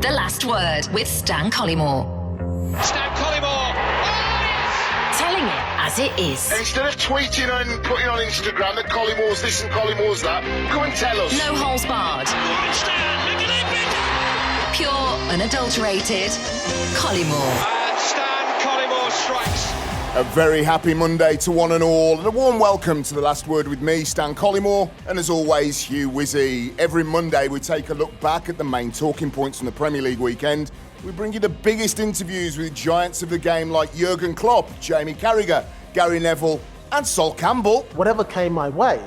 The Last Word with Stan Collymore. Stan Collymore! Oh, yes! Telling it as it is. Instead of tweeting and putting on Instagram that Collymore's this and Collymore's that, come and tell us. No holes barred. Go on, Stan, make it epic! Pure, unadulterated Collymore. And Stan Collymore strikes. A very happy Monday to one and all, and a warm welcome to The Last Word with me, Stan Collymore, and as always, Hugh Whizzy. Every Monday we take a look back at the main talking points from the Premier League weekend. We bring you the biggest interviews with giants of the game like Jurgen Klopp, Jamie Carragher, Gary Neville and Sol Campbell. Whatever came my way,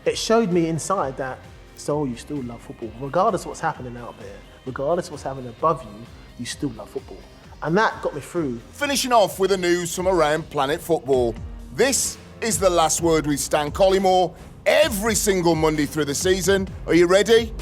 it showed me inside that, Sol, you still love football. Regardless of what's happening out there, regardless of what's happening above you, you still love football. And that got me through. Finishing off with the news from around Planet Football. This is The Last Word with Stan Collymore, every single Monday through the season. Are you ready?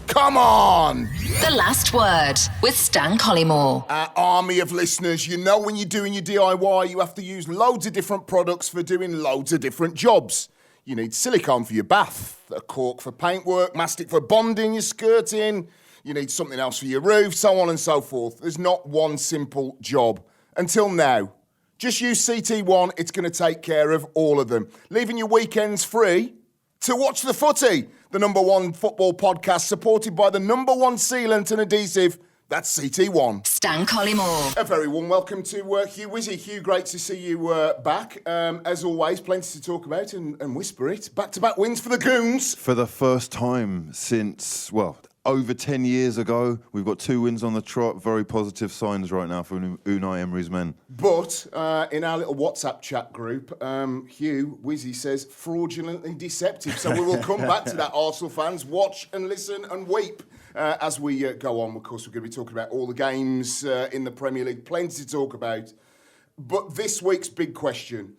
Come on! The Last Word with Stan Collymore. Our army of listeners, you know when you're doing your DIY, you have to use loads of different products for doing loads of different jobs. You need silicone for your bath, a cork for paintwork, mastic for bonding your skirting. You need something else for your roof, so on and so forth. There's not one simple job. Until now. Just use CT1, it's going to take care of all of them. Leaving your weekends free to watch the footy. The number one football podcast supported by the number one sealant and adhesive. That's CT1. Stan Collymore. A very warm welcome to Hugh Whizzy. Hugh, great to see you back. As always, plenty to talk about and whisper it. Back-to-back wins for the Goons. For the first time since, over 10 years ago, we've got 2 wins on the trot. Very positive signs right now for Unai Emery's men. But in our little WhatsApp chat group, Hugh Whizzy says fraudulently deceptive. So we will come back to that. Arsenal fans, watch and listen and weep as we go on. Of course, we're going to be talking about all the games in the Premier League. Plenty to talk about. But this week's big question.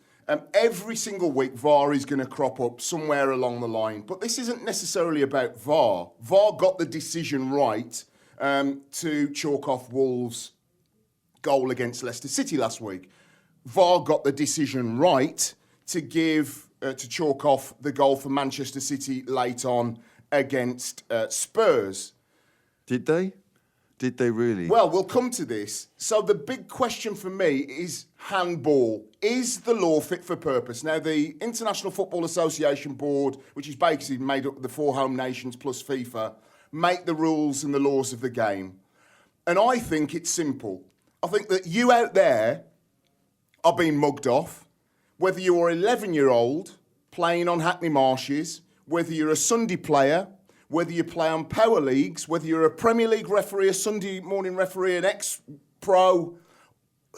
Every single week, VAR is going to crop up somewhere along the line. But this isn't necessarily about VAR. VAR got the decision right to chalk off Wolves' goal against Leicester City last week. VAR got the decision right to chalk off the goal for Manchester City late on against Spurs. Did they? Did they really? Well, we'll come to this. So the big question for me is handball. Is the law fit for purpose? Now, the International Football Association Board, which is basically made up of the 4 home nations plus FIFA, make the rules and the laws of the game. And I think it's simple. I think that you out there are being mugged off, whether you're an 11-year-old playing on Hackney Marshes, whether you're a Sunday player, whether you play on power leagues, whether you're a Premier League referee, a Sunday morning referee, an ex-pro,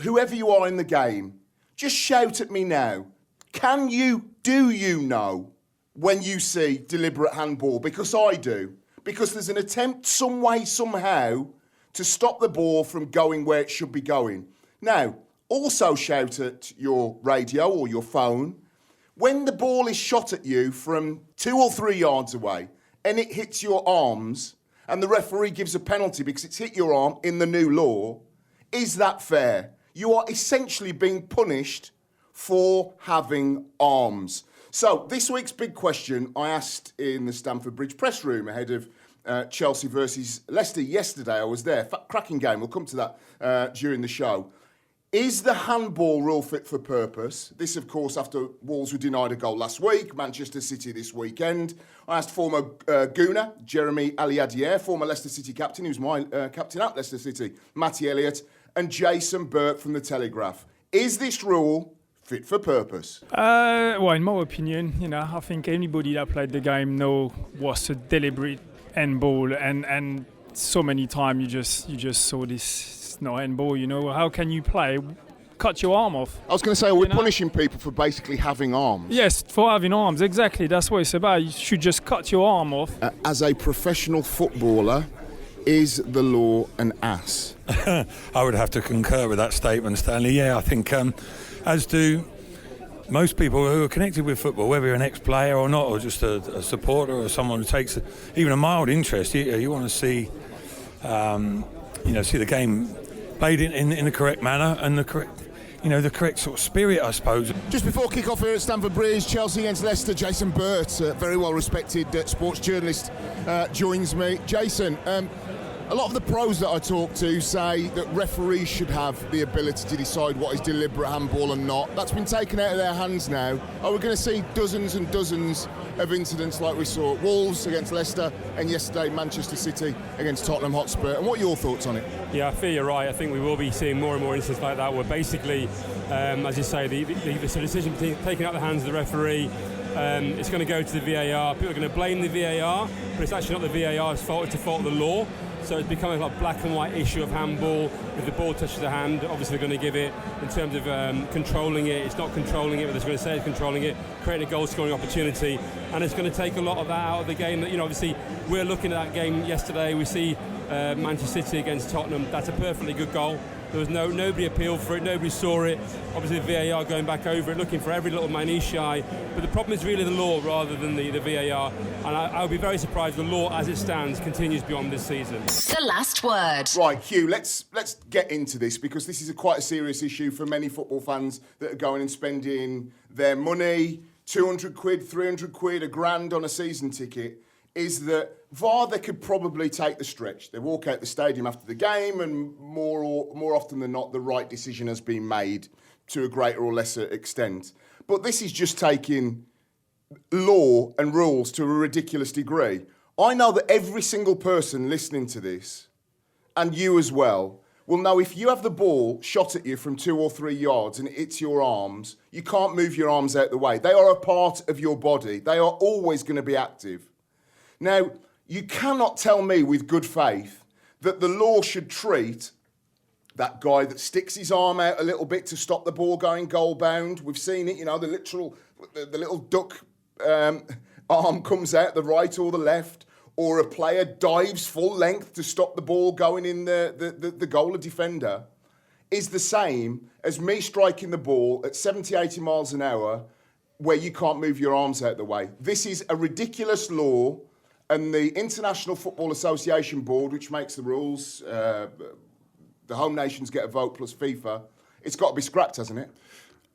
whoever you are in the game, just shout at me now. Do you know when you see deliberate handball? Because I do. Because there's an attempt some way, somehow, to stop the ball from going where it should be going. Now, also shout at your radio or your phone. When the ball is shot at you from 2 or 3 yards away, and it hits your arms, and the referee gives a penalty because it's hit your arm in the new law, is that fair? You are essentially being punished for having arms. So this week's big question I asked in the Stamford Bridge press room ahead of Chelsea versus Leicester yesterday. I was there. Cracking game. We'll come to that during the show. Is the handball rule fit for purpose? This, of course, after Wolves were denied a goal last week, Manchester City this weekend. I asked former Gooner, Jeremy Aliadier, former Leicester City captain, who's my captain at Leicester City, Matty Elliott, and Jason Burt from The Telegraph. Is this rule fit for purpose? Well, in my opinion, I think anybody that played the game know was a deliberate handball, and so many times you just saw this. No handball, how can you play? Cut your arm off. I was going to say, we're punishing people for basically having arms. Yes, for having arms, exactly. That's what it's about. You should just cut your arm off. As a professional footballer, is the law an ass? I would have to concur with that statement, Stanley. Yeah, I think, as do most people who are connected with football, whether you're an ex-player or not, or just a supporter or someone who takes even a mild interest, you want to see, see the game played in the correct manner and the correct sort of spirit, I suppose. Just before kick-off here at Stamford Bridge, Chelsea against Leicester, Jason Burt, very well-respected sports journalist, joins me. Jason, A lot of the pros that I talk to say that referees should have the ability to decide what is deliberate handball and not. That's been taken out of their hands now. Are we going to see dozens and dozens of incidents like we saw at Wolves against Leicester and yesterday Manchester City against Tottenham Hotspur? And what are your thoughts on it? Yeah, I feel you're right. I think we will be seeing more and more incidents like that where basically, as you say, the decision taken out of the hands of the referee. It's going to go to the VAR. People are going to blame the VAR, but it's actually not the VAR's fault, it's the fault of the law. So it's becoming like a black and white issue of handball. If the ball touches the hand, obviously they're going to give it. In terms of controlling it, it's not controlling it, but they're going to say it's controlling it, creating a goal-scoring opportunity, and it's going to take a lot of that out of the game. That, obviously we're looking at that game yesterday. We see Manchester City against Tottenham. That's a perfectly good goal. There was nobody appealed for it, nobody saw it. Obviously the VAR going back over it, looking for every little minutiae. But the problem is really the law rather than the VAR. And I would be very surprised the law as it stands continues beyond this season. The last word. Right, Hugh, let's get into this because this is quite a serious issue for many football fans that are going and spending their money, 200 quid, 300 quid, £1,000 on a season ticket. Is that VAR, they could probably take the stretch. They walk out the stadium after the game and more often than not, the right decision has been made to a greater or lesser extent. But this is just taking law and rules to a ridiculous degree. I know that every single person listening to this, and you as well, will know if you have the ball shot at you from 2 or 3 yards and it hits your arms, you can't move your arms out the way. They are a part of your body. They are always going to be active. Now, you cannot tell me with good faith that the law should treat that guy that sticks his arm out a little bit to stop the ball going goal-bound. We've seen it, the little duck arm comes out the right or the left, or a player dives full length to stop the ball going in the goal of defender, is the same as me striking the ball at 70, 80 miles an hour where you can't move your arms out the way. This is a ridiculous law. And the International Football Association Board, which makes the rules, the home nations get a vote plus FIFA, it's got to be scrapped, hasn't it?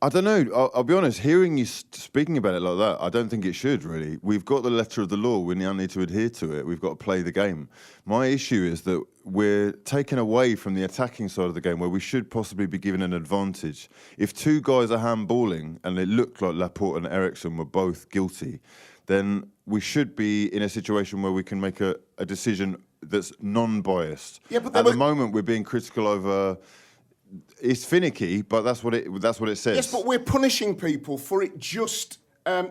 I don't know. I'll be honest, hearing you speaking about it like that, I don't think it should, really. We've got the letter of the law. We now need to adhere to it. We've got to play the game. My issue is that we're taken away from the attacking side of the game where we should possibly be given an advantage. If 2 guys are handballing and it looked like Laporte and Eriksson were both guilty, then we should be in a situation where we can make a decision that's non-biased. Yeah, but at the moment we're being critical over. It's finicky, but that's what it says. Yes, but we're punishing people for it just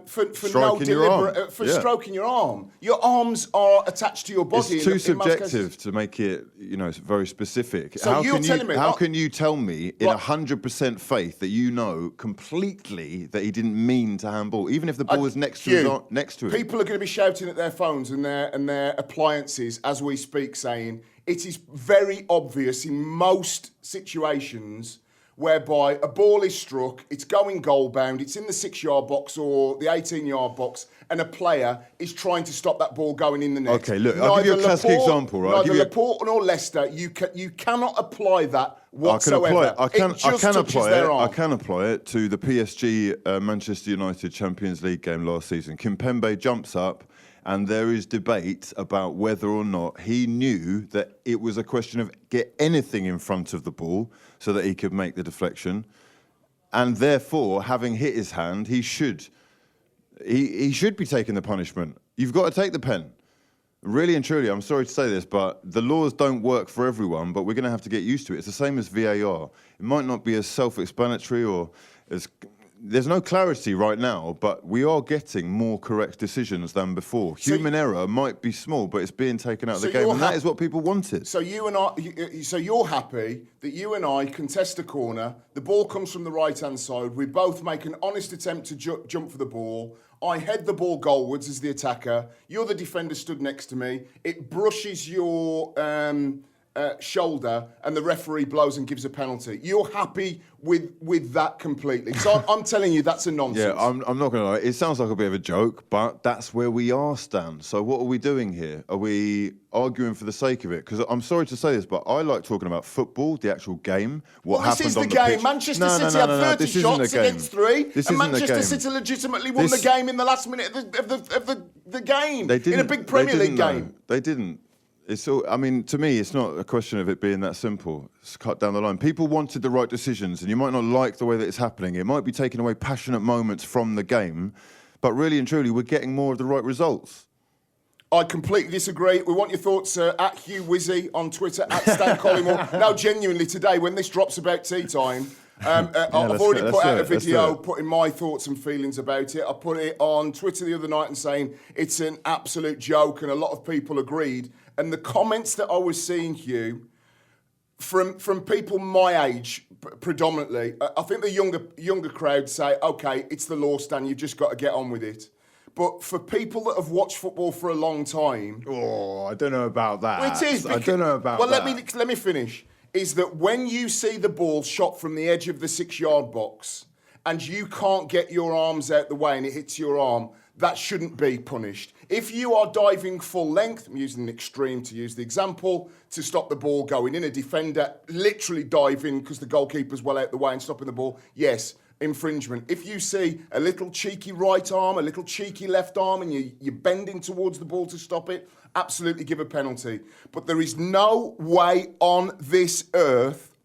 for no deliberate stroking your arm. Your arms are attached to your body. It's too subjective to make it, very specific. So how can you tell me in 100% faith that you know completely that he didn't mean to handball, even if the ball was next to him? People are going to be shouting at their phones and their appliances as we speak, saying it is very obvious in most situations whereby a ball is struck, it's going goal-bound, it's in the 6-yard box or the 18-yard box, and a player is trying to stop that ball going in the net. Okay, look, I'll give you a classic example, right? Neither Laporte nor Leicester, you cannot apply that whatsoever. I can apply it to the PSG Manchester United Champions League game last season. Kimpembe jumps up, and there is debate about whether or not he knew that it was a question of get anything in front of the ball so that he could make the deflection. And therefore, having hit his hand, he should be taking the punishment. You've got to take the pen. Really and truly, I'm sorry to say this, but the laws don't work for everyone, but we're going to have to get used to it. It's the same as VAR. It might not be as self-explanatory or as... There's no clarity right now, but we are getting more correct decisions than before. Human error might be small, but it's being taken out of the game, and that is what people wanted. So you're happy that you and I contest a corner, the ball comes from the right-hand side, we both make an honest attempt to jump for the ball, I head the ball goalwards as the attacker, you're the defender stood next to me, it brushes your... shoulder, and the referee blows and gives a penalty. You're happy with that completely. So I'm telling you, that's a nonsense. Yeah, I'm not going to lie. It sounds like a bit of a joke, but that's where we are, Stan. So what are we doing here? Are we arguing for the sake of it? Because I'm sorry to say this, but I like talking about football, the actual game, what happened on the pitch. This is the game. Manchester City had 30 shots against 3, and Manchester City legitimately won the game in the last minute of the game in a big Premier League game. They didn't. It's all. I mean, to me, it's not a question of it being that simple. It's cut down the line. People wanted the right decisions, and you might not like the way that it's happening. It might be taking away passionate moments from the game, but really and truly, we're getting more of the right results. I completely disagree. We want your thoughts at Hugh Whizzy on Twitter, at Stan Collymore. Now, genuinely, today, when this drops about tea time, I've already put out a video putting my thoughts and feelings about it. I put it on Twitter the other night and saying it's an absolute joke, and a lot of people agreed. And the comments that I was seeing, Hugh, from people my age predominantly, I think the younger crowd say, OK, it's the law, Stan, you've just got to get on with it. But for people that have watched football for a long time... Oh, I don't know about that. Well, it is. I don't know about that. Well, let me finish. Is that when you see the ball shot from the edge of the 6-yard box and you can't get your arms out the way and it hits your arm, that shouldn't be punished. If you are diving full length, I'm using an extreme to use the example, to stop the ball going in, a defender literally diving because the goalkeeper's well out the way and stopping the ball, yes, infringement. If you see a little cheeky right arm, a little cheeky left arm, and you're bending towards the ball to stop it, absolutely give a penalty. But there is no way on this earth,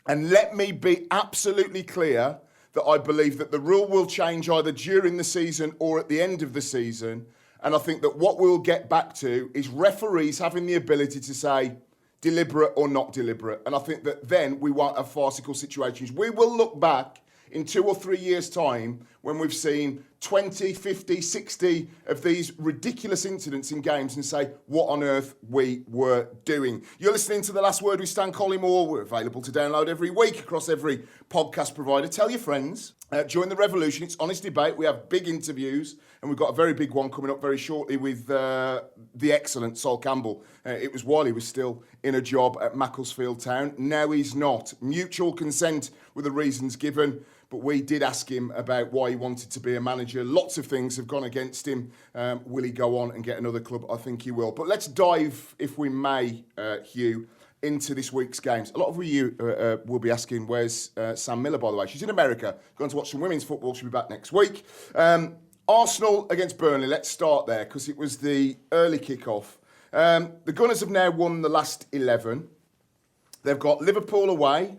and let me be absolutely clear, that I believe that the rule will change either during the season or at the end of the season. And I think that what we'll get back to is referees having the ability to say deliberate or not deliberate. And I think that then we won't have farcical situations. We will look back in 2 or 3 years' time when we've seen 20, 50, 60 of these ridiculous incidents in games and say what on earth we were doing. You're listening to The Last Word with Stan Collymore. We're available to download every week across every podcast provider. Tell your friends. Join the revolution. It's honest debate. We have big interviews, and we've got a very big one coming up very shortly with the excellent Sol Campbell. It was while he was still in a job at Macclesfield Town. Now he's not. Mutual consent were the reasons given. But we did ask him about why he wanted to be a manager. Lots of things have gone against him. Will he go on and get another club? I think he will. But let's dive, if we may, Hugh, into this week's games. A lot of you will be asking, where's Sam Miller, by the way? She's in America, going to watch some women's football. She'll be back next week. Arsenal against Burnley. Let's start there, because it was the early kick-off. The Gunners have now won the last 11. They've got Liverpool away,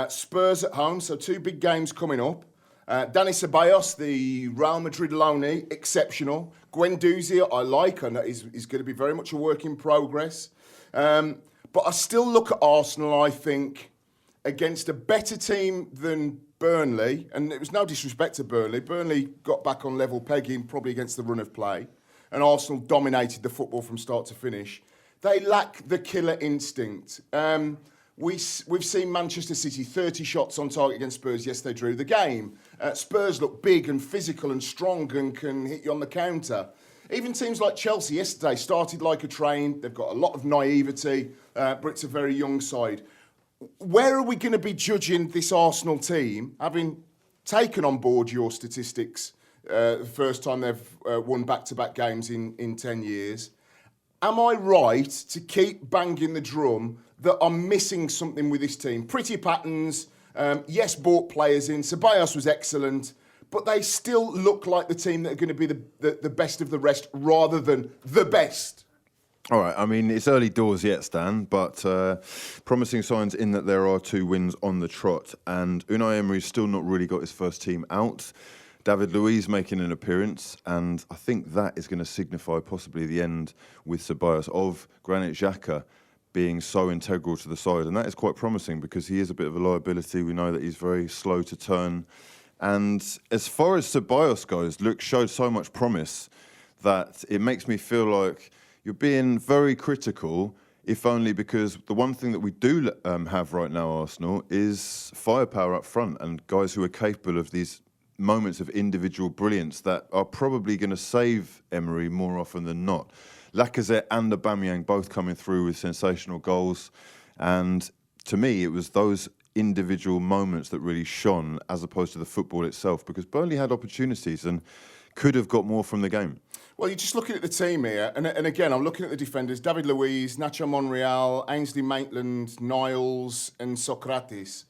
Spurs at home, so 2 big games coming up. Dani Ceballos, the Real Madrid loanee, exceptional. Guendouzi, I like, and he's going to be very much a work in progress. But I still look at Arsenal, I think, against a better team than Burnley, and it was no disrespect to Burnley. Burnley got back on level pegging, probably against the run of play, and Arsenal dominated the football from start to finish. They lack the killer instinct. We've seen Manchester City 30 shots on target against Spurs. Yes, they drew the game. Spurs look big and physical and strong and can hit you on the counter. Even teams like Chelsea yesterday started like a train. They've got a lot of naivety, but it's a very young side. Where are we going to be judging this Arsenal team, having taken on board your statistics, the first time they've won back-to-back games in 10 years? Am I right to keep banging the drum that I'm missing something with this team? Pretty patterns, yes, bought players in. Ceballos was excellent, but they still look like the team that are going to be the best of the rest rather than the best. All right, I mean, it's early doors yet, Stan, but promising signs in that there are 2 wins on the trot, and Unai Emery's still not really got his first team out. David Luiz making an appearance, and I think that is going to signify possibly the end with Ceballos of Granit Xhaka being so integral to the side, and that is quite promising because he is a bit of a liability. We know that he's very slow to turn, and as far as Ceballos goes, Luke showed so much promise that it makes me feel like you're being very critical, if only because the one thing that we do have right now, Arsenal, is firepower up front and guys who are capable of these moments of individual brilliance that are probably going to save Emery more often than not. Lacazette and Aubameyang both coming through with sensational goals, and to me it was those individual moments that really shone as opposed to the football itself, because Burnley had opportunities and could have got more from the game. Well, you're just looking at the team here, and again, I'm looking at the defenders: David Luiz, Nacho Monreal, Ainsley Maitland, Niles and Socrates.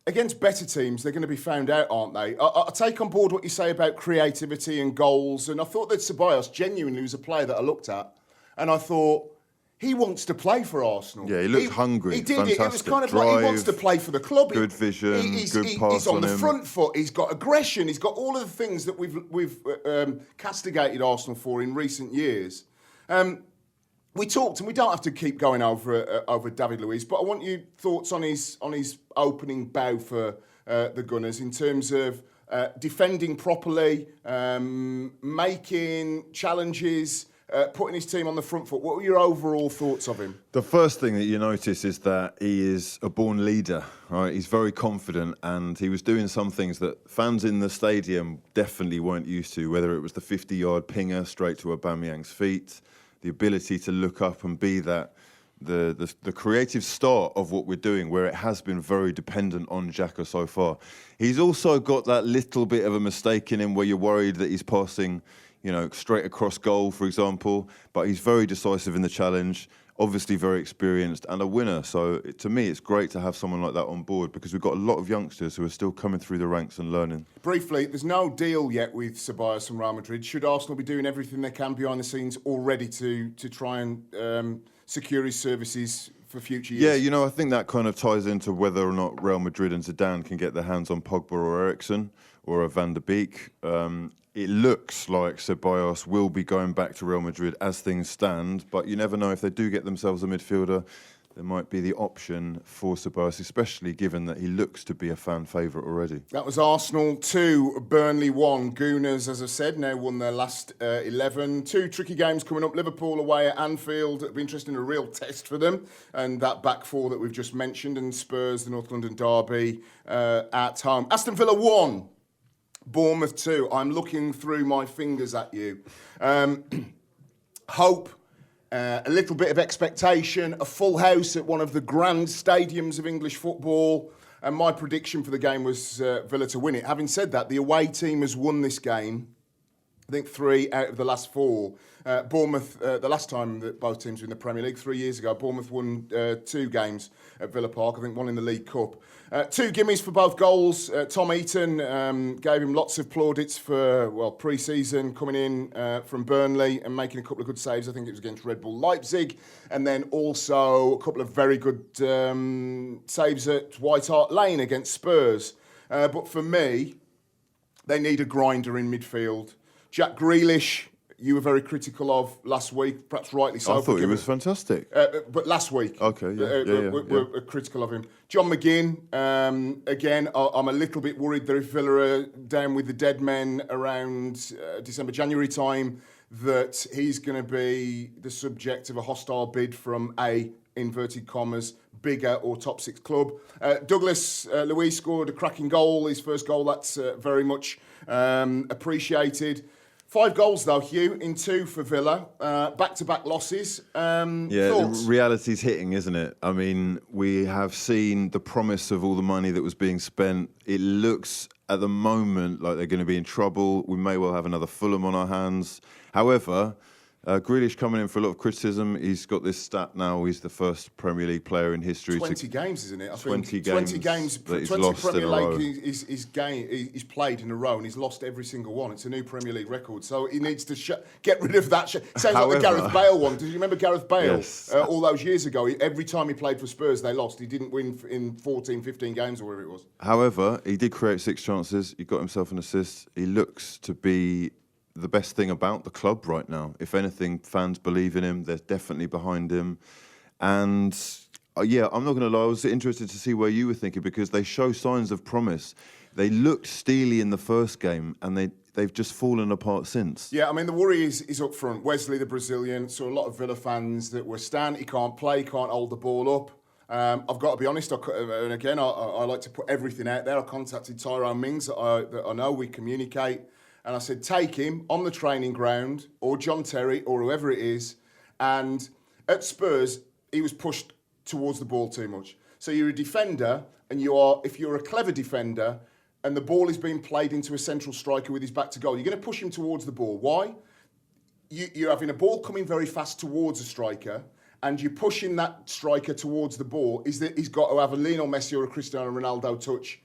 Against better teams, they're going to be found out, aren't they? I take on board what you say about creativity and goals, and I thought that Ceballos genuinely was a player that I looked at and I thought, he wants to play for Arsenal. Yeah, he looked hungry. He did. Fantastic. It was kind of drive, like he wants to play for the club. Good vision, good pass he's on the him. front foot. He's got aggression. He's got all of the things that we've castigated Arsenal for in recent years. We talked, and we don't have to keep going over David Luiz, but I want your thoughts on his opening bow for the Gunners in terms of defending properly, making challenges, putting his team on the front foot. What were your overall thoughts of him? The first thing that you notice is that he is a born leader, right? He's very confident, and he was doing some things that fans in the stadium definitely weren't used to, whether it was the 50-yard pinger straight to Aubameyang's feet, the ability to look up and be that the creative start of what we're doing, where it has been very dependent on Xhaka so far. He's also got that little bit of a mistake in him where you're worried that he's passing, straight across goal, for example, but he's very decisive in the challenge, obviously very experienced and a winner. So to me, it's great to have someone like that on board because we've got a lot of youngsters who are still coming through the ranks and learning. Briefly, there's no deal yet with Ceballos and Real Madrid. Should Arsenal be doing everything they can behind the scenes already to try and secure his services for future years? Yeah, I think that kind of ties into whether or not Real Madrid and Zidane can get their hands on Pogba or Eriksen or a Van der Beek. It looks like Ceballos will be going back to Real Madrid as things stand, but you never know. If they do get themselves a midfielder, there might be the option for Ceballos, especially given that he looks to be a fan favourite already. That was Arsenal 2, Burnley 1. Gooners, as I said, now won their last 11. 2 tricky games coming up. Liverpool away at Anfield. It'll be interesting, a real test for them. And that back four that we've just mentioned. And Spurs, the North London derby at home. Aston Villa 1. Bournemouth 2. I'm looking through my fingers at you. Hope, a little bit of expectation, a full house at one of the grand stadiums of English football. And my prediction for the game was Villa to win it. Having said that, the away team has won this game, I think 3 out of the last 4. Bournemouth, the last time that both teams were in the Premier League, 3 years ago, Bournemouth won 2 games at Villa Park, I think 1 in the League Cup. 2 gimmies for both goals. Tom Eaton gave him lots of plaudits for, pre-season, coming in from Burnley and making a couple of good saves. I think it was against Red Bull Leipzig. And then also a couple of very good saves at White Hart Lane against Spurs. But for me, they need a grinder in midfield. Jack Grealish, you were very critical of last week, perhaps rightly so. I thought he was fantastic. But last week, we're critical of him. John McGinn, again, I'm a little bit worried that if Villa are down with the dead men around December, January time, that he's going to be the subject of a hostile bid from a, inverted commas, bigger or top 6 club. Douglas Luiz scored a cracking goal, his first goal, that's very much appreciated. 5 goals, though, Hugh, in 2 for Villa. Back-to-back losses. Thoughts? Reality's hitting, isn't it? I mean, we have seen the promise of all the money that was being spent. It looks, at the moment, like they're going to be in trouble. We may well have another Fulham on our hands. However, Grealish coming in for a lot of criticism. He's got this stat now. He's the first Premier League player in history. 20 games, isn't it? 20 games that he's 20 lost Premier in a row. League he's played in a row and he's lost every single one. It's a new Premier League record. So he needs to get rid of that. Sounds like the Gareth Bale one. Do you remember Gareth Bale? Yes. All those years ago, every time he played for Spurs, they lost. He didn't win in 14, 15 games or whatever it was. However, he did create 6 chances. He got himself an assist. He looks to be the best thing about the club right now. If anything, fans believe in him. They're definitely behind him. And I'm not going to lie, I was interested to see where you were thinking because they show signs of promise. They looked steely in the first game and they've just fallen apart since. Yeah, I mean, the worry is up front. Wesley, the Brazilian, so a lot of Villa fans that were Stan, he can't play, can't hold the ball up. I've got to be honest, and again, I like to put everything out there. I contacted Tyrone Mings that I know we communicate. And I said, take him on the training ground, or John Terry, or whoever it is. And at Spurs, he was pushed towards the ball too much. So you're a defender, and if you're a clever defender, and the ball is being played into a central striker with his back to goal, you're going to push him towards the ball. Why? You're having a ball coming very fast towards a striker, and you're pushing that striker towards the ball, is that he's got to have a Lionel Messi or a Cristiano Ronaldo touch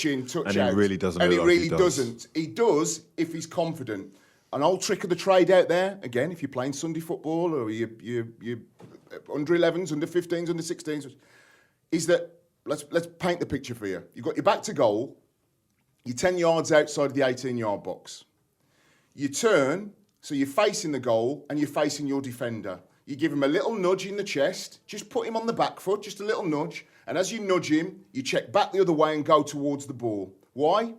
in, touch and out. And he really doesn't. And he really doesn't. He does if he's confident. an old trick of the trade out there, again, if you're playing Sunday football or you're under 11s, under 15s, under 16s, is that, let's paint the picture for you. You've got your back to goal, you're 10 yards outside the 18-yard box. You turn, so you're facing the goal and you're facing your defender. You give him a little nudge in the chest, just put him on the back foot, just a little nudge, and as you nudge him, you check back the other way and go towards the ball. Why?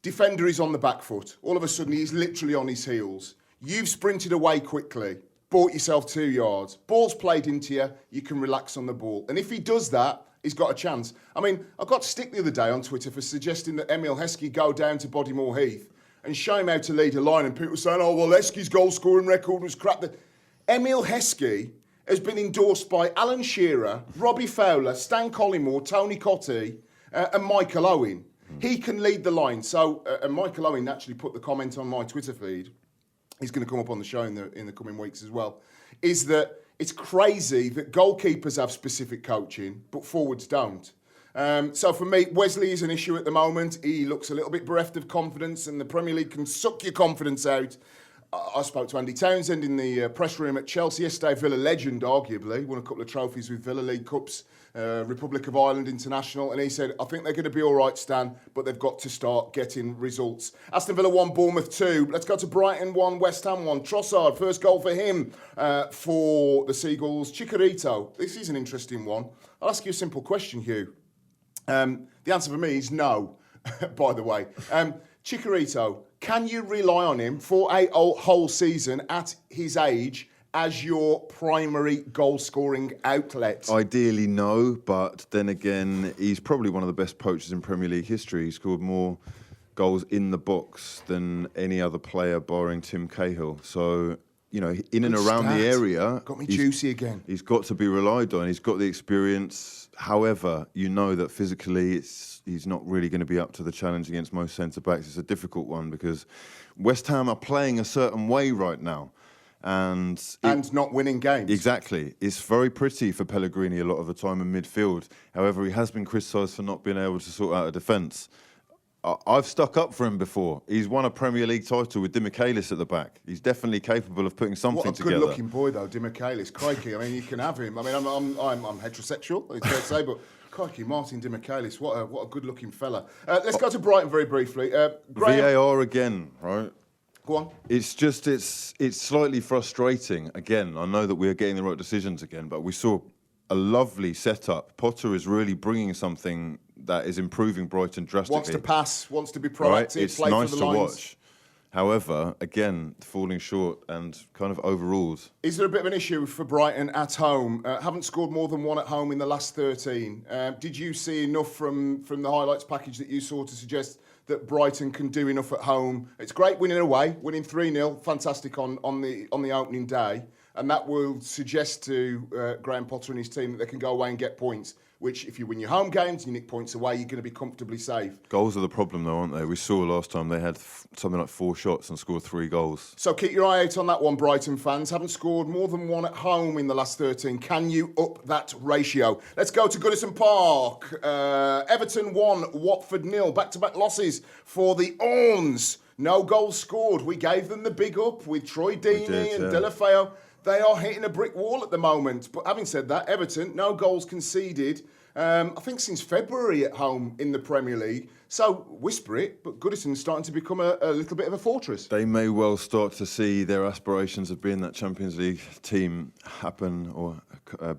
Defender is on the back foot. All of a sudden, he's literally on his heels. You've sprinted away quickly, bought yourself 2 yards. Ball's played into you, you can relax on the ball. And if he does that, he's got a chance. I mean, I got stick the other day on Twitter for suggesting that Emile Heskey go down to Bodymore Heath and show him how to lead a line. And people were saying, oh, well, Heskey's goal-scoring record was crap. Emile Heskey has been endorsed by Alan Shearer, Robbie Fowler, Stan Collymore, Tony Cottee, and Michael Owen. He can lead the line. So, and Michael Owen actually put the comment on my Twitter feed. He's going to come up on the show in the coming weeks as well. Is that it's crazy that goalkeepers have specific coaching, but forwards don't. So for me, Wesley is an issue at the moment. He looks a little bit bereft of confidence, and the Premier League can suck your confidence out. I spoke to Andy Townsend in the press room at Chelsea yesterday. Villa legend, arguably, won a couple of trophies with Villa, League Cups, Republic of Ireland International, and he said, I think they're going to be all right, Stan, but they've got to start getting results. Aston Villa 1, Bournemouth 2. Let's go to Brighton 1, West Ham 1. Trossard, first goal for him for the Seagulls. Chicharito, this is an interesting one. I'll ask you a simple question, Hugh. The answer for me is no, by the way. Chicharito, can you rely on him for a whole season at his age as your primary goal-scoring outlet? Ideally, no, but then again, he's probably one of the best poachers in Premier League history. He scored more goals in the box than any other player, barring Tim Cahill. So, you know, in and around the area... Got me juicy again. He's got to be relied on. He's got the experience. However, you know that physically he's not really going to be up to the challenge against most centre-backs. It's a difficult one because West Ham are playing a certain way right now. And not winning games. Exactly. It's very pretty for Pellegrini a lot of the time in midfield. However, he has been criticised for not being able to sort out a defence. I've stuck up for him before. He's won a Premier League title with Dimichaelis at the back. He's definitely capable of putting something together. What a good-looking boy, though, Dimichaelis. Crikey, I mean, you can have him. I mean, I'm heterosexual, it's fair to say, but crikey, Martin Dimichaelis, what a good-looking fella. Let's go to Brighton very briefly. VAR again, right? Go on. It's just, it's slightly frustrating. Again, I know that we're getting the right decisions again, but we saw a lovely setup. Potter is really bringing something that is improving Brighton drastically. Wants to pass, wants to be proactive, right? It's play nice for the to lines. watch. However, again, falling short and kind of overruled. Is there a bit of an issue for Brighton at home? Haven't scored more than one at home in the last 13. Did you see enough from the highlights package that you saw to suggest that Brighton can do enough at home? It's great winning away, winning 3-0, fantastic on the opening day, and that will suggest to Graham Potter and his team that they can go away and get points, which if you win your home games and you nick points away, you're going to be comfortably safe. Goals are the problem though, aren't they? We saw last time they had something like 4 shots and scored 3 goals. So keep your eye out on that one, Brighton fans. Haven't scored more than one at home in the last 13. Can you up that ratio? Let's go to Goodison Park. Everton 1, Watford 0. Back-to-back losses for the Orns. No goals scored. We gave them the big up with Troy Deeney and Delafeu. They are hitting a brick wall at the moment. But having said that, Everton, no goals conceded, I think since February at home in the Premier League. So, whisper it, but Goodison's starting to become a little bit of a fortress. They may well start to see their aspirations of being that Champions League team happen or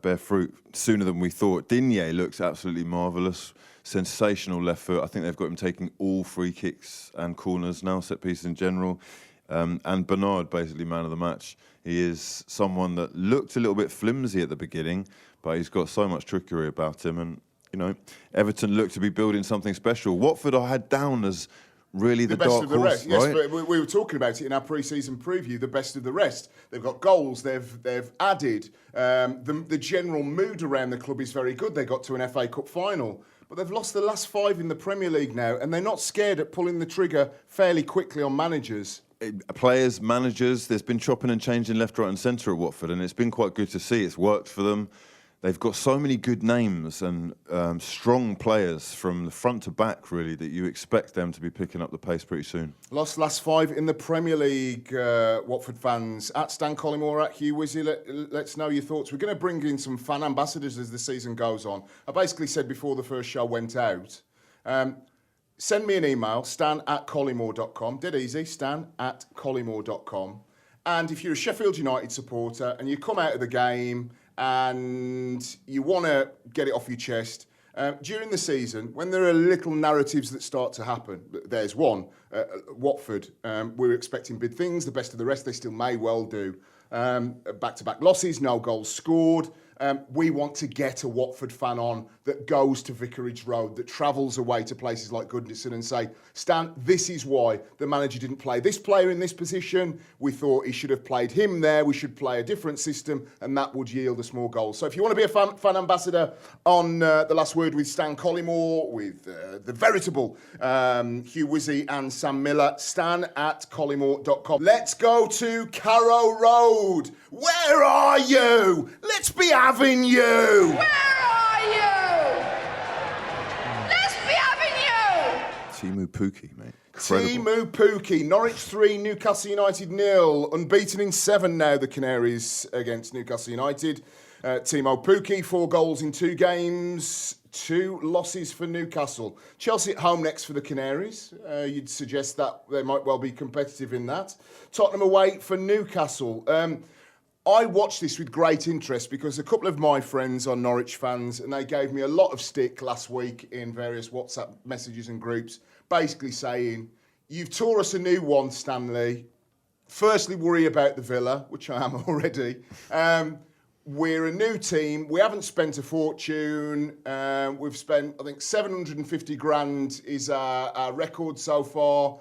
bear fruit sooner than we thought. Digne looks absolutely marvellous. Sensational left foot. I think they've got him taking all free kicks and corners now, set pieces in general. And Bernard, basically man of the match. He is someone that looked a little bit flimsy at the beginning, but he's got so much trickery about him. And, you know, Everton look to be building something special. Watford I had down as really the best dark of the horse, rest. right? Yes, but we were talking about it in our pre-season preview, the best of the rest. They've got goals, they've added. The general mood around the club is very good. They got to an FA Cup final. But they've lost the last 5 in the Premier League now, and they're not scared at pulling the trigger fairly quickly on managers. Players, managers, there's been chopping and changing left, right and centre at Watford, and it's been quite good to see. It's worked for them. they've got so many good names and strong players from the front to back, really, that you expect them to be picking up the pace pretty soon. Lost last 5 in the Premier League, Watford fans. At Stan Collymore, at Hugh Whizzy, let's know your thoughts. We're going to bring in some fan ambassadors as the season goes on. I basically said before the first show went out, send me an email, stan@collymore.com. Dead easy, stan@collymore.com. And if you're a Sheffield United supporter and you come out of the game and you want to get it off your chest, during the season, when there are little narratives that start to happen, there's one, Watford, we're expecting big things, the best of the rest, they still may well do. Back-to-back losses, no goals scored. We want to get a Watford fan on that goes to Vicarage Road, that travels away to places like Goodnison and say, Stan, this is why the manager didn't play this player in this position. We thought he should have played him there. We should play a different system, and that would yield us more goals. So if you want to be a fan ambassador on The Last Word with Stan Collymore, with the veritable Hugh Whizzy and Sam Miller, stan@collymore.com. Let's go to Carrow Road. Where are you? Let's be having you. Where are you? Let's be having you. Timu Pukki, mate. Incredible. Timu Pukki, Norwich 3, Newcastle United 0. Unbeaten in 7 now, the Canaries against Newcastle United. Timu Pukki, 4 goals in 2 games, 2 losses for Newcastle. Chelsea at home next for the Canaries. You'd suggest that they might well be competitive in that. Tottenham away for Newcastle. I watched this with great interest because a couple of my friends are Norwich fans and they gave me a lot of stick last week in various WhatsApp messages and groups, basically saying, you've tore us a new one, Stanley. Firstly, worry about the Villa, which I am already. We're a new team. We haven't spent a fortune. We've spent, I think, 750 grand is our record so far.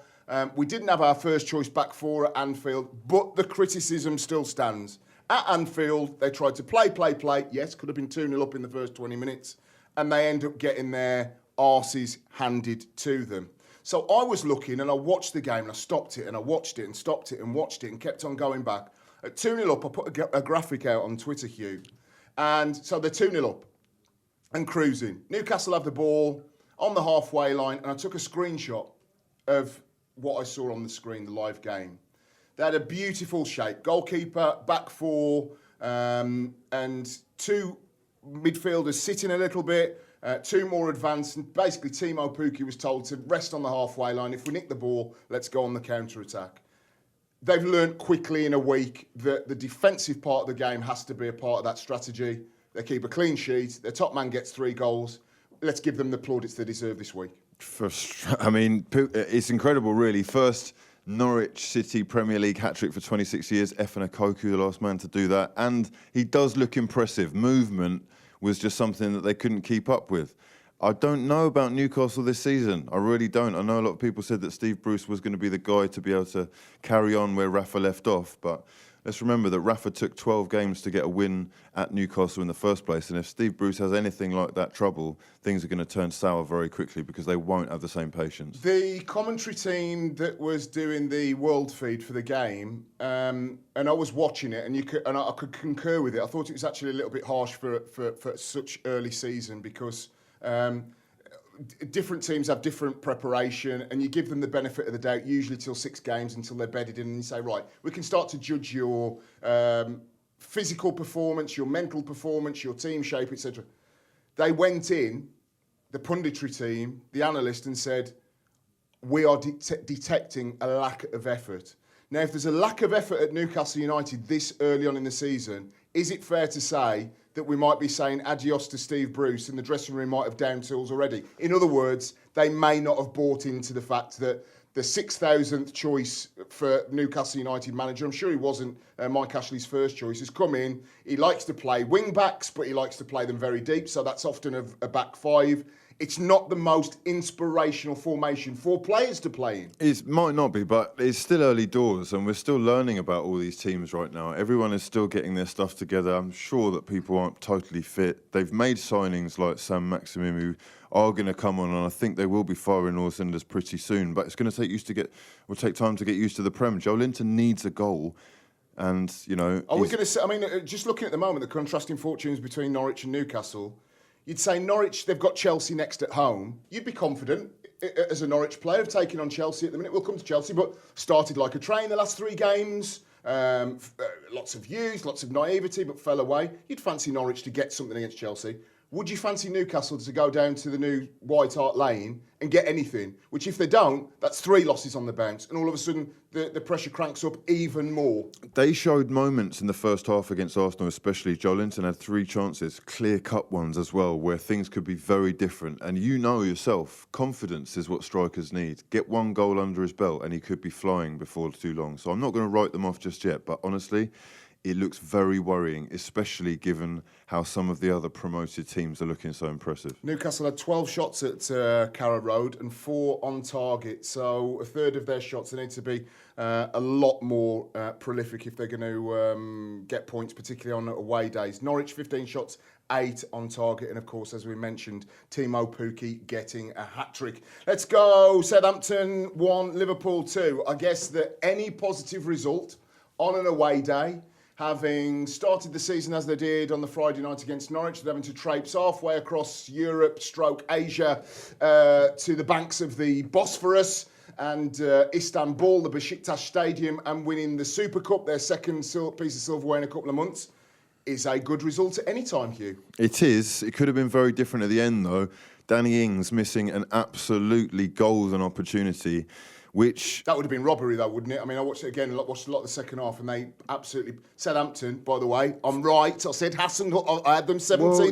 We didn't have our first choice back four at Anfield, but the criticism still stands. At Anfield, they tried to play. Yes, could have been 2-0 up in the first 20 minutes. And they end up getting their arses handed to them. So I was looking and I watched the game and I stopped it and I watched it and stopped it and watched it and kept on going back. At 2-0 up, I put a graphic out on Twitter, Hugh. And so they're 2-0 up and cruising. Newcastle have the ball on the halfway line and I took a screenshot of what I saw on the screen, the live game. They had a beautiful shape. Goalkeeper, back four, and 2 midfielders sitting a little bit, 2 more advanced. And basically, Timu Pukki was told to rest on the halfway line. If we nick the ball, let's go on the counter-attack. They've learnt quickly in a week that the defensive part of the game has to be a part of that strategy. They keep a clean sheet. Their top man gets 3 goals. Let's give them the plaudits they deserve this week. I mean, it's incredible, really. First Norwich City Premier League hat-trick for 26 years. Efan Okoku, the last man to do that. And he does look impressive. Movement was just something that they couldn't keep up with. I don't know about Newcastle this season. I really don't. I know a lot of people said that Steve Bruce was going to be the guy to be able to carry on where Rafa left off. But let's remember that Rafa took 12 games to get a win at Newcastle in the first place. And if Steve Bruce has anything like that trouble, things are going to turn sour very quickly because they won't have the same patience. The commentary team that was doing the world feed for the game, and I was watching it, and I could concur with it. I thought it was actually a little bit harsh for such early season because different teams have different preparation and you give them the benefit of the doubt usually till 6 games until they're bedded in and you say, right, we can start to judge your physical performance, your mental performance, your team shape, etc. They went in, the punditry team, the analyst, and said, we are detecting a lack of effort. Now, if there's a lack of effort at Newcastle United this early on in the season, is it fair to say that we might be saying adios to Steve Bruce and the dressing room might have down tools already? In other words, they may not have bought into the fact that the 6,000th choice for Newcastle United manager, I'm sure he wasn't Mike Ashley's first choice, has come in. He likes to play wing-backs, but he likes to play them very deep, so that's often a back 5. It's not the most inspirational formation for players to play in. It might not be, but it's still early doors and we're still learning about all these teams right now. Everyone is still getting their stuff together. I'm sure that people aren't totally fit. They've made signings like Sam Maximum who are going to come on, and I think they will be firing all cylinders pretty soon, but it's going to take time to get used to the Prem. Joe Linton needs a goal. And, you know... Are we going to say... I mean, just looking at the moment, the contrasting fortunes between Norwich and Newcastle, you'd say Norwich, they've got Chelsea next at home. You'd be confident, as a Norwich player, of taking on Chelsea at the minute. We'll come to Chelsea, but started like a train the last 3 games. Lots of views, lots of naivety, but fell away. You'd fancy Norwich to get something against Chelsea. Would you fancy Newcastle to go down to the new White Hart Lane and get anything? Which, if they don't, that's 3 losses on the bounce. And all of a sudden, the pressure cranks up even more. They showed moments in the first half against Arsenal, especially Joelinton had 3 chances, clear-cut ones as well, where things could be very different. And you know yourself, confidence is what strikers need. Get 1 goal under his belt and he could be flying before too long. So I'm not going to write them off just yet, but honestly... it looks very worrying, especially given how some of the other promoted teams are looking so impressive. Newcastle had 12 shots at Carrow Road and 4 on target. So a third of their shots, they need to be a lot more prolific if they're going to get points, particularly on away days. Norwich, 15 shots, 8 on target. And of course, as we mentioned, Timo Pukki getting a hat-trick. Let's go. Southampton 1, Liverpool 2. I guess that any positive result on an away day, having started the season as they did on the Friday night against Norwich, they're having to traipse halfway across Europe, Asia, to the banks of the Bosphorus and Istanbul, the Besiktas Stadium, and winning the Super Cup, their second piece of silverware in a couple of months, is a good result at any time, Hugh. It is. It could have been very different at the end, though. Danny Ings missing an absolutely golden opportunity. Which... that would have been robbery, though, wouldn't it? I mean, I watched it again, watched a lot of the second half, and they absolutely... Southampton, by the way, I'm right. I said Hassan, I had them 17. Well,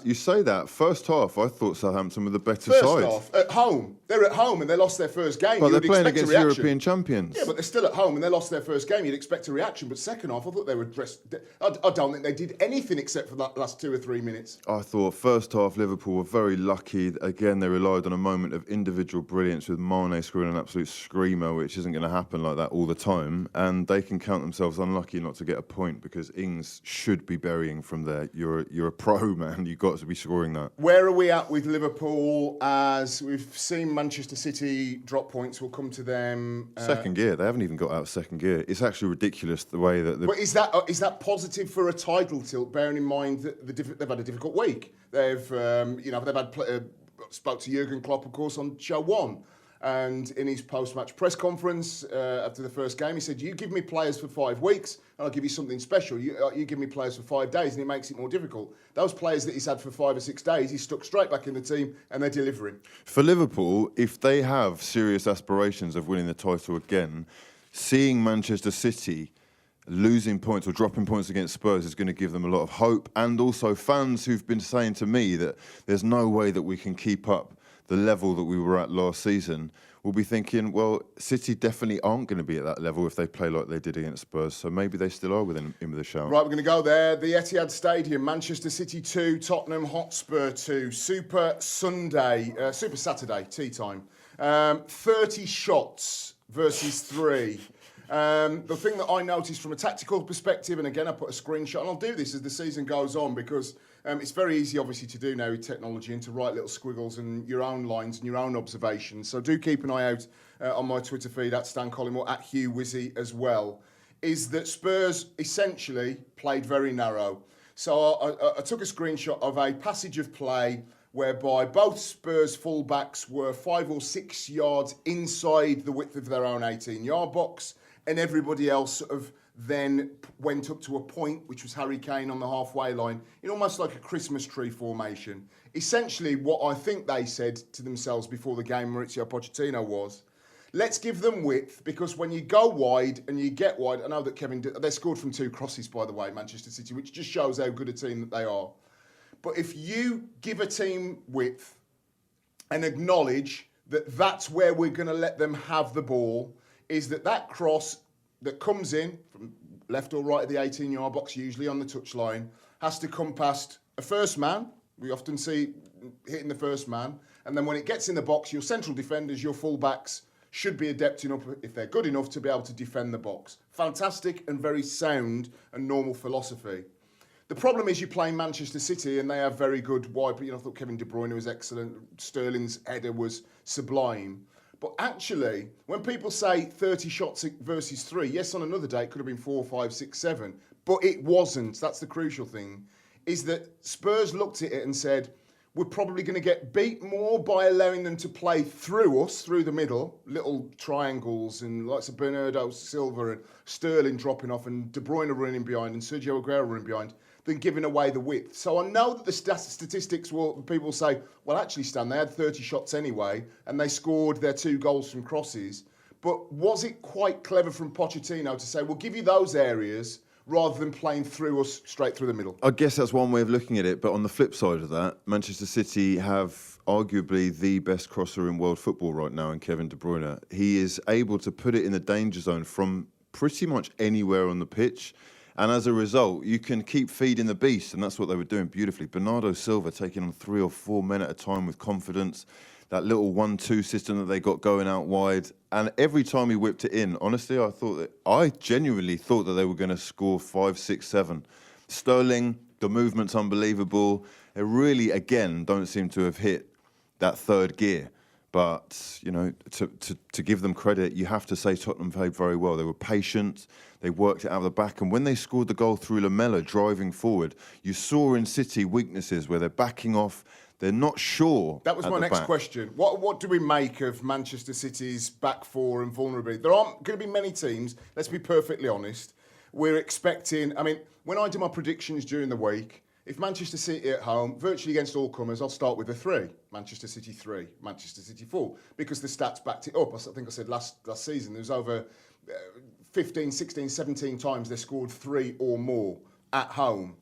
you say that. First half, I thought Southampton were the better side. First half, at home. They're at home, and they lost their first game. But they're playing against European champions. Yeah, but they're still at home, and they lost their first game. You'd expect a reaction, but second half, I thought they were dressed... I don't think they did anything except for that last 2 or 3 minutes. I thought first half, Liverpool were very lucky. Again, they relied on a moment of individual brilliance with Mane scoring an absolute screamer, which isn't going to happen like that all the time. And they can count themselves unlucky not to get a point because Ings should be burying from there. You're a pro, man. You've got to be scoring that. Where are we at with Liverpool? As we've seen Manchester City drop points, we'll come to them. Second gear. They haven't even got out of second gear. It's actually ridiculous the way that... But is that positive for a title tilt, bearing in mind that they've had a difficult week? They've had... spoke to Jurgen Klopp, of course, on show 1. And in his post-match press conference after the first game, he said, you give me players for 5 weeks and I'll give you something special. You give me players for 5 days and it makes it more difficult. Those players that he's had for 5 or 6 days, he's stuck straight back in the team and they're delivering. For Liverpool, if they have serious aspirations of winning the title again, seeing Manchester City losing points or dropping points against Spurs is going to give them a lot of hope. And also fans who've been saying to me that there's no way that we can keep up the level that we were at last season, will be thinking, well, City definitely aren't going to be at that level if they play like they did against Spurs, so maybe they still are in with a shout. Right, we're going to go there. The Etihad Stadium, Manchester City 2, Tottenham Hotspur 2, Super Saturday, tea time. 30 shots versus 3. The thing that I noticed from a tactical perspective, and again, I put a screenshot, and I'll do this as the season goes on because it's very easy, obviously, to do now with technology and to write little squiggles and your own lines and your own observations. So do keep an eye out on my Twitter feed at Stan Collymore, at Hugh Whizzy as well, is that Spurs essentially played very narrow. So I took a screenshot of a passage of play whereby both Spurs fullbacks were 5 or 6 yards inside the width of their own 18-yard box, and everybody else sort of then went up to a point, which was Harry Kane on the halfway line, in almost like a Christmas tree formation. Essentially, what I think they said to themselves before the game, Mauricio Pochettino, was, let's give them width, because when you go wide and you get wide, I know that they scored from 2 crosses, by the way, Manchester City, which just shows how good a team that they are. But if you give a team width and acknowledge that that's where we're going to let them have the ball, is that cross that comes in from left or right of the 18-yard box, usually on the touchline, has to come past a first man. We often see hitting the first man. And then when it gets in the box, your central defenders, your full-backs, should be adept enough, if they're good enough, to be able to defend the box. Fantastic and very sound and normal philosophy. The problem is you're playing Manchester City and they have very good wide... I thought Kevin De Bruyne was excellent. Sterling's header was sublime. But actually, when people say 30 shots versus 3, yes, on another day it could have been 4, 5, 6, 7, but it wasn't. That's the crucial thing, is that Spurs looked at it and said, we're probably going to get beat more by allowing them to play through us, through the middle, little triangles, and lots of Bernardo Silva and Sterling dropping off and De Bruyne running behind and Sergio Aguero running behind, than giving away the width. So I know that the statistics people say, well, actually, Stan, they had 30 shots anyway, and they scored their 2 goals from crosses. But was it quite clever from Pochettino to say, we'll give you those areas, rather than playing through us straight through the middle? I guess that's one way of looking at it, but on the flip side of that, Manchester City have arguably the best crosser in world football right now in Kevin De Bruyne. He is able to put it in the danger zone from pretty much anywhere on the pitch, and as a result, you can keep feeding the beast, and that's what they were doing beautifully. Bernardo Silva taking on 3 or 4 men at a time with confidence, that little 1-2 system that they got going out wide. And every time he whipped it in, honestly, I genuinely thought that they were going to score 5, 6, 7. Sterling, the movement's unbelievable. They really, again, don't seem to have hit that third gear. But, you know, to give them credit, you have to say Tottenham played very well. They were patient. They worked it out of the back. And when they scored the goal through Lamela driving forward, you saw in City weaknesses where they're backing off. They're not sure. That was my next question. What do we make of Manchester City's back four and vulnerability? There aren't going to be many teams, let's be perfectly honest. We're expecting, I mean, when I do my predictions during the week, if Manchester City at home, virtually against all comers, I'll start with a 3. Manchester City 3, Manchester City 4, because the stats backed it up. I think I said last season, there was over 15, 16, 17 times they scored 3 or more at home.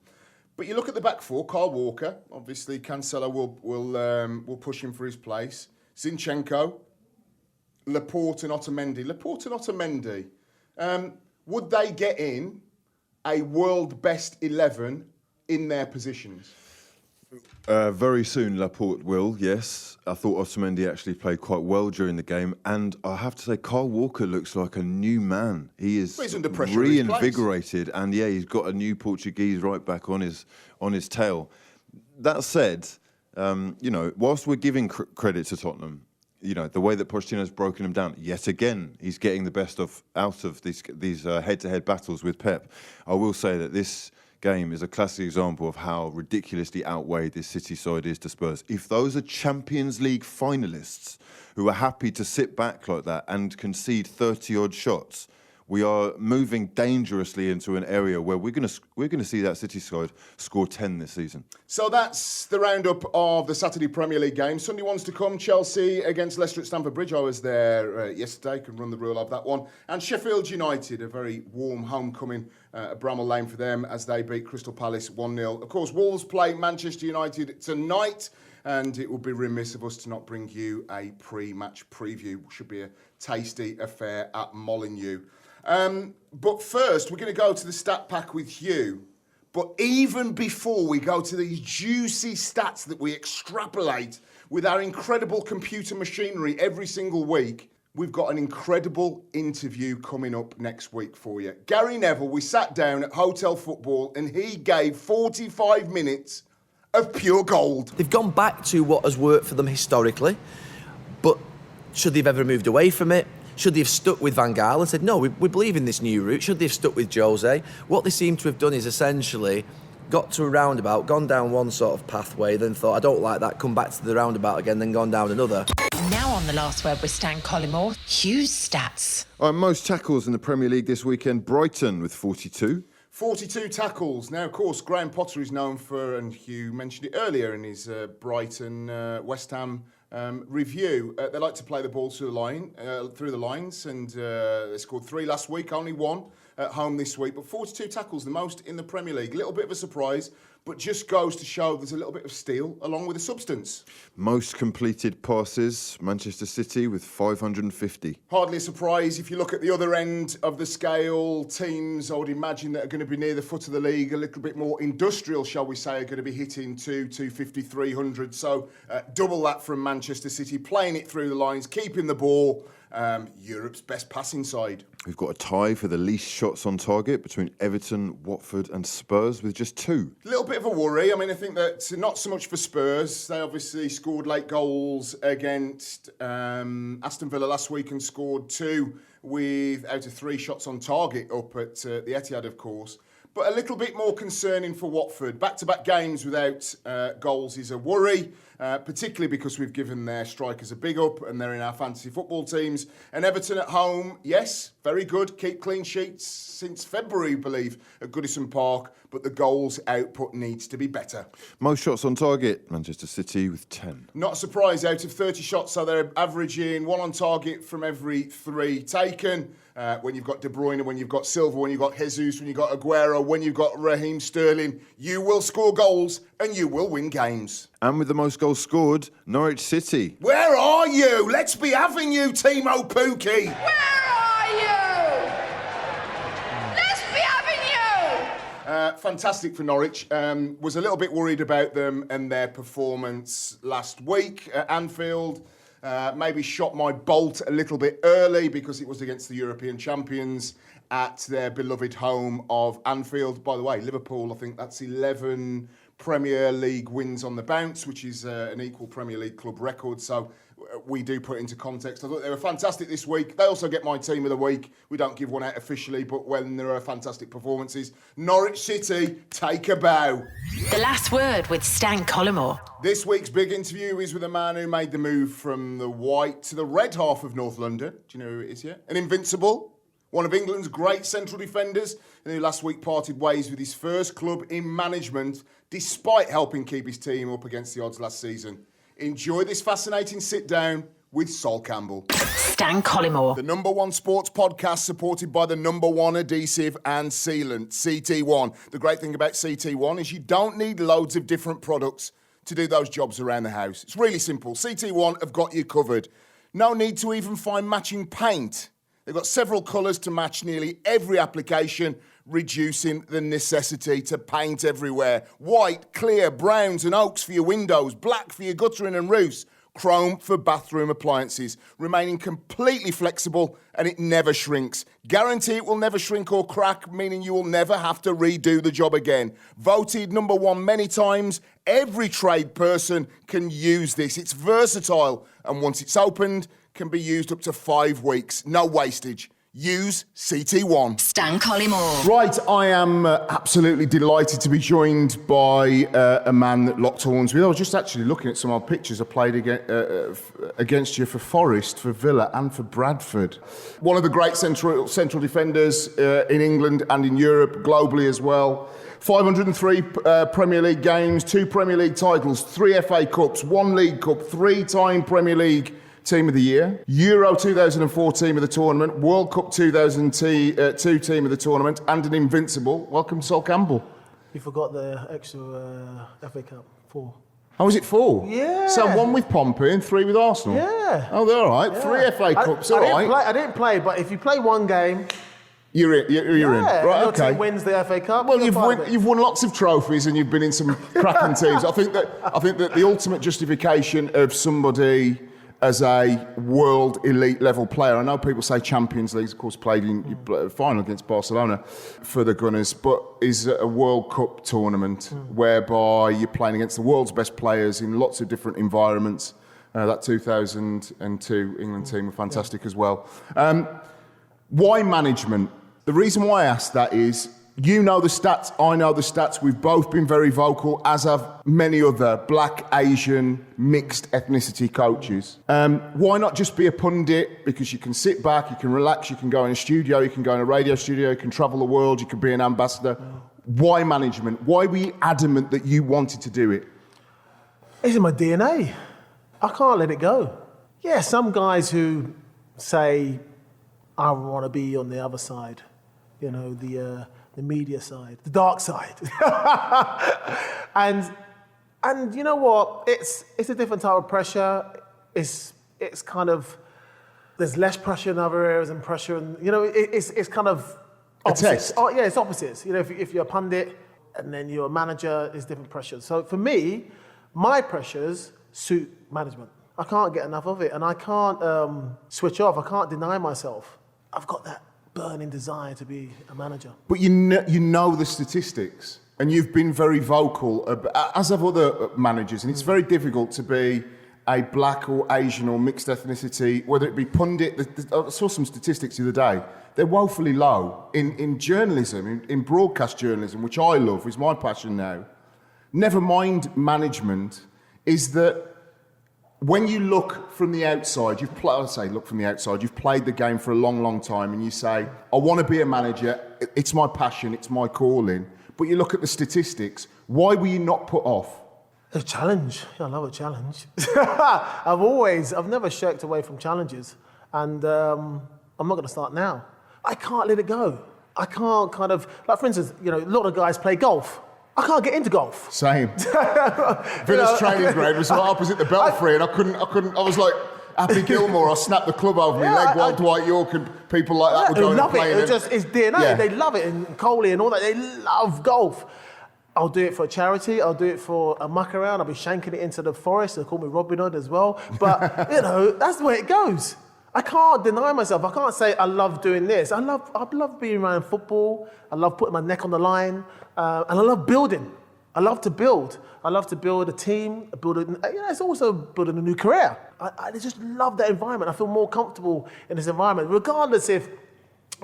But you look at the back four, Kyle Walker, obviously Cancelo will push him for his place. Zinchenko, Laporte and Otamendi. Would they get in a world best 11 in their positions? Very soon Laporte will, yes. I thought Otamendi actually played quite well during the game, and I have to say Kyle Walker looks like a new man. He is reinvigorated, and yeah, he's got a new Portuguese right back on his tail. That said, you know, whilst we're giving credit to Tottenham, you know, the way that Pochettino's broken him down, yet again, he's getting the best out of these head-to-head battles with Pep. I will say that this game is a classic example of how ridiculously outweighed this City side is to Spurs. If those are Champions League finalists who are happy to sit back like that and concede 30-odd shots, we are moving dangerously into an area where we're going to see that City side score 10 this season. So that's the roundup of the Saturday Premier League games. Sunday ones to come: Chelsea against Leicester at Stamford Bridge. I was there yesterday, can run the rule of that one. And Sheffield United, a very warm homecoming at Bramall Lane for them as they beat Crystal Palace 1-0. Of course, Wolves play Manchester United tonight, and it would be remiss of us to not bring you a pre-match preview. Should be a tasty affair at Molineux. But first, we're going to go to the stat pack with Hugh. But even before we go to these juicy stats that we extrapolate with our incredible computer machinery every single week, we've got an incredible interview coming up next week for you. Gary Neville, we sat down at Hotel Football and he gave 45 minutes of pure gold. They've gone back to what has worked for them historically, but should they have ever moved away from it? Should they have stuck with Van Gaal and said, no, we believe in this new route? Should they have stuck with Jose? What they seem to have done is essentially got to a roundabout, gone down one sort of pathway, then thought, I don't like that, come back to the roundabout again, then gone down another. Now on The Last Word with Stan Collymore, Hugh's stats. All right, most tackles in the Premier League this weekend, Brighton with 42. 42 tackles. Now, of course, Graham Potter is known for, and Hugh mentioned it earlier in his Brighton West Ham review. They like to play the ball through the lines, and they scored 3 last week, only 1 at home this week. But 42 tackles, the most in the Premier League. A little bit of a surprise, but just goes to show there's a little bit of steel along with the substance. Most completed passes, Manchester City with 550. Hardly a surprise if you look at the other end of the scale. Teams, I would imagine, that are going to be near the foot of the league, a little bit more industrial, shall we say, are going to be hitting 250, 300. So double that from Manchester City, playing it through the lines, keeping the ball, Europe's best passing side. We've got a tie for the least shots on target between Everton, Watford and Spurs with just 2. A little bit of a worry. I mean, I think that not so much for Spurs. They obviously scored late goals against Aston Villa last week and scored 2 out of 3 shots on target up at the Etihad, of course. But a little bit more concerning for Watford. Back-to-back games without goals is a worry, particularly because we've given their strikers a big up and they're in our fantasy football teams. And Everton at home, yes, very good. Keep clean sheets since February, I believe, at Goodison Park. But the goals output needs to be better. Most shots on target, Manchester City with 10. Not a surprise, out of 30 shots, so they're averaging 1 on target from every 3 taken. When you've got De Bruyne, when you've got Silva, when you've got Jesus, when you've got Aguero, when you've got Raheem Sterling, you will score goals and you will win games. And with the most goals scored, Norwich City. Where are you? Let's be having you, Timo Pukki. Where are you? Let's be having you. Fantastic for Norwich. Was a little bit worried about them and their performance last week at Anfield. Maybe shot my bolt a little bit early because it was against the European champions at their beloved home of Anfield. By the way, Liverpool, I think that's 11 Premier League wins on the bounce, which is an equal Premier League club record. So we do put it into context. I thought they were fantastic this week. They also get my team of the week. We don't give one out officially, but when there are fantastic performances, Norwich City, take a bow. The Last Word with Stan Collymore. This week's big interview is with a man who made the move from the white to the red half of North London. Do you know who it is yet? An invincible, one of England's great central defenders, and who last week parted ways with his first club in management, despite helping keep his team up against the odds last season. Enjoy this fascinating sit-down with Sol Campbell. Stan Collymore. The #1 sports podcast supported by the #1 adhesive and sealant, CT1. The great thing about CT1 is you don't need loads of different products to do those jobs around the house. It's really simple. CT1 have got you covered. No need to even find matching paint. They've got several colours to match nearly every application, reducing the necessity to paint everywhere. White, clear, browns and oaks for your windows, black for your guttering and roofs, chrome for bathroom appliances, remaining completely flexible and it never shrinks. Guarantee it will never shrink or crack, meaning you will never have to redo the job again. Voted #1 many times, every trade person can use this. It's versatile and once it's opened, can be used up to 5 weeks. No wastage. Use CT1. Stan Collymore. Right, I am absolutely delighted to be joined by a man that locked horns with. I was just actually looking at some old pictures I played against you for Forest, for Villa and for Bradford. One of the great central defenders in England and in Europe, globally as well. 503 Premier League games, 2 Premier League titles, 3 FA Cups, 1 League Cup, 3-time Premier League Team of the Year, Euro 2004 Team of the Tournament, World Cup 2002 Team of the Tournament, and an invincible. Welcome, Sol Campbell. You forgot the extra FA Cup, 4. Oh, was it 4? Yeah. So 1 with Pompey and 3 with Arsenal? Yeah. Oh, they're all right. Yeah. 3 FA Cups, all right. I didn't play, but if you play 1 game... You're in. Right, your okay. team wins the FA Cup. Well, you've won lots of trophies and you've been in some cracking teams. I think that the ultimate justification of somebody as a world elite level player, I know people say Champions League, of course, played in final against Barcelona for the Gunners, but is a World Cup tournament whereby you're playing against the world's best players in lots of different environments. That 2002 England team were fantastic as well. Why management? The reason why I asked that is, you know the stats, I know the stats. We've both been very vocal, as have many other black, Asian, mixed ethnicity coaches. Why not just be a pundit? Because you can sit back, you can relax, you can go in a studio, you can go in a radio studio, you can travel the world, you can be an ambassador. Why management? Why were you adamant that you wanted to do it? It's in my DNA. I can't let it go. Yeah, some guys who say, I want to be on the other side, you know, the media side, the dark side. and you know what? It's a different type of pressure. It's kind of, there's less pressure in other areas and pressure, and you know, it's kind of opposites. Oh yeah, it's opposites. You know, if you're a pundit and then you're a manager, it's different pressures. So for me, my pressures suit management. I can't get enough of it, and I can't switch off. I can't deny myself. I've got that burning desire to be a manager. But you know the statistics, and you've been very vocal, as have other managers, and it's very difficult to be a black or Asian or mixed ethnicity, whether it be pundit. I saw some statistics the other day. They're woefully low in journalism, in broadcast journalism, which I love, is my passion now. Never mind management, is that when you look from the outside, you've played the game for a long, long time, and you say, I want to be a manager, it's my passion, it's my calling, but you look at the statistics, why were you not put off? A challenge. I love a challenge. I've never shirked away from challenges, and I'm not going to start now. I can't let it go. I can't like for instance, a lot of guys play golf. I can't get into golf. Same. Villa's training ground was right opposite the Belfry, and I couldn't. I was like Happy Gilmore. I snapped the club over my leg while Dwight York and people like that were going and playing. It's DNA. Yeah. They love it, and Coley and all that. They love golf. I'll do it for a charity. I'll do it for a muck around. I'll be shanking it into the forest. They call me Robin Hood as well. But that's the way it goes. I can't deny myself. I can't say I love doing this. I love being around football. I love putting my neck on the line, and I love building. I love to build. I love to build a team. It's also building a new career. I just love that environment. I feel more comfortable in this environment, regardless if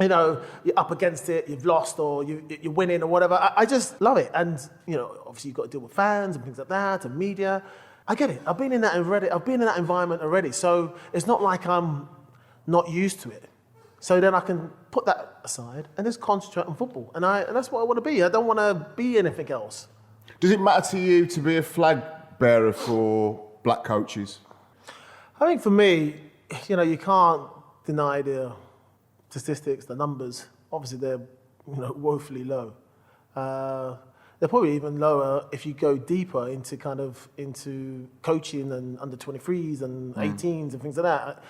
you're up against it, you've lost, or you're winning, or whatever. I just love it. And obviously you've got to deal with fans and things like that, and media. I get it. I've been in that environment already. So it's not like I'm not used to it. So then I can put that aside and just concentrate on football. And that's what I want to be. I don't want to be anything else. Does it matter to you to be a flag bearer for black coaches? I think for me, you can't deny the statistics, the numbers. Obviously, they're woefully low. They're probably even lower if you go deeper into coaching and under 23s and 18s and things like that.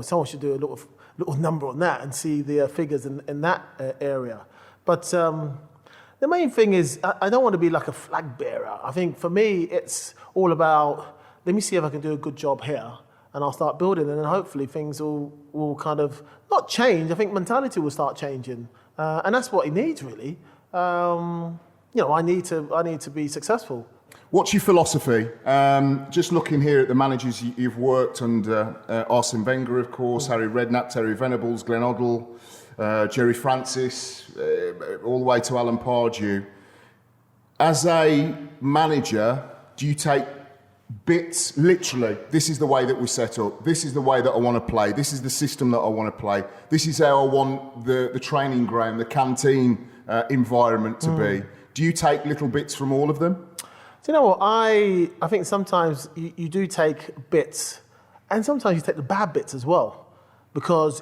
Someone should do a little number on that and see the figures in that area. But the main thing is, I don't want to be like a flag bearer. I think for me, it's all about, let me see if I can do a good job here, and I'll start building, and then hopefully things will kind of not change. I think mentality will start changing, and that's what it needs really. I need to be successful. What's your philosophy? Just looking here at the managers you've worked under, Arsene Wenger, of course, Harry Redknapp, Terry Venables, Glenn Hoddle, Jerry Francis, all the way to Alan Pardew. As a manager, do you take bits, literally, this is the way that we set up, this is the way that I want to play, this is the system that I want to play, this is how I want the training ground, the canteen environment to be? Do you take little bits from all of them? Do you know what? I think sometimes you do take bits, and sometimes you take the bad bits as well, because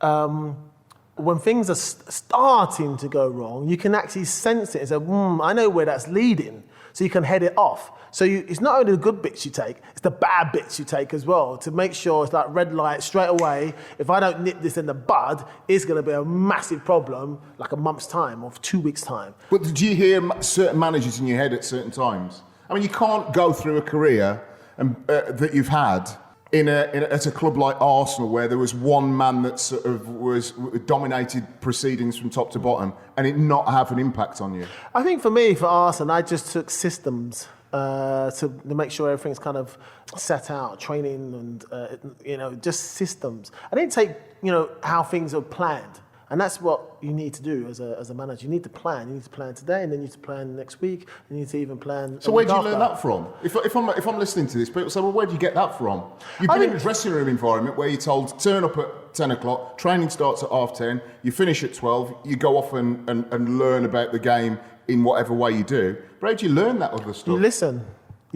when things are starting to go wrong, you can actually sense it and say, I know where that's leading, so you can head it off. So it's not only the good bits you take, it's the bad bits you take as well, to make sure it's like red light straight away. If I don't nip this in the bud, it's going to be a massive problem, like a month's time or 2 weeks' time. But do you hear certain managers in your head at certain times? I mean, you can't go through a career that you've had at a club like Arsenal, where there was one man that sort of dominated proceedings from top to bottom, and it not have an impact on you. I think for me, for Arsenal, I just took systems to make sure everything's kind of set out, training and just systems. I didn't take how things are planned. And that's what you need to do as a manager. You need to plan. You need to plan today, and then you need to plan next week. You need to even plan. So where do you learn that from? If I'm listening to this, people say, well, where do you get that from? You've been in a dressing room environment where you're told, turn up at 10 o'clock, training starts at 10:30, you finish at 12, you go off and learn about the game in whatever way you do. But how do you learn that other stuff? You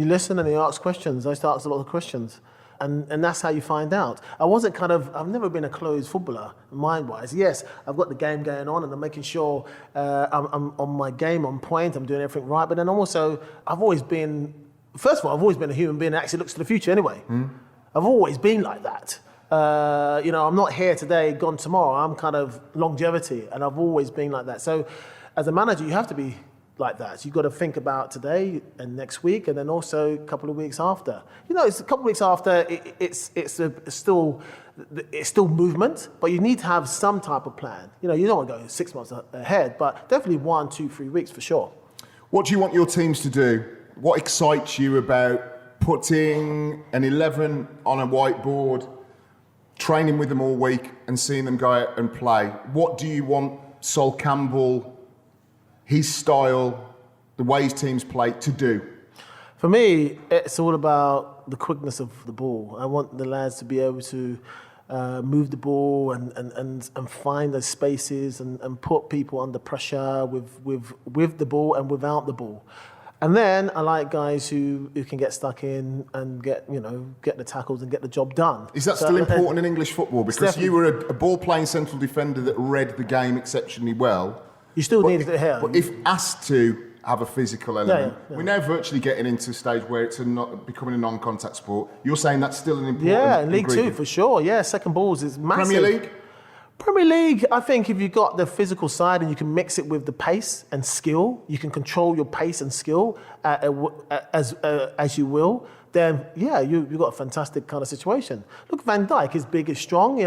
listen and you ask questions. I used to ask a lot of questions. And that's how you find out. I've never been a closed footballer, mind-wise. Yes, I've got the game going on and I'm making sure I'm on my game, on point, I'm doing everything right. But then also, I've always been a human being that actually looks to the future anyway. I've always been like that. I'm not here today, gone tomorrow. I'm kind of longevity, and I've always been like that. So as a manager, you have to be like that. So you've got to think about today and next week, and then also a couple of weeks after. It's a couple of weeks after. It's still movement, but you need to have some type of plan. You don't want to go 6 months ahead, but definitely 1, 2, 3 weeks for sure. What do you want your teams to do? What excites you about putting an 11 on a whiteboard, training with them all week, and seeing them go out and play? What do you want Sol Campbell, his style, the way his teams play, to do? For me, it's all about the quickness of the ball. I want the lads to be able to move the ball and find those spaces and put people under pressure with the ball and without the ball. And then I like guys who can get stuck in and get the tackles and get the job done. Is that still important in English football? Because you were a ball-playing central defender that read the game exceptionally well. You still need it here. But if asked to have a physical element, we're now virtually getting into a stage where it's becoming a non-contact sport. You're saying that's still an important in League ingredient. 2 for sure. Yeah, second balls is massive. Premier League, I think if you've got the physical side and you can mix it with the pace and skill, you can control your pace and skill as you will, then you've got a fantastic kind of situation. Look, Van Dijk is big, is strong.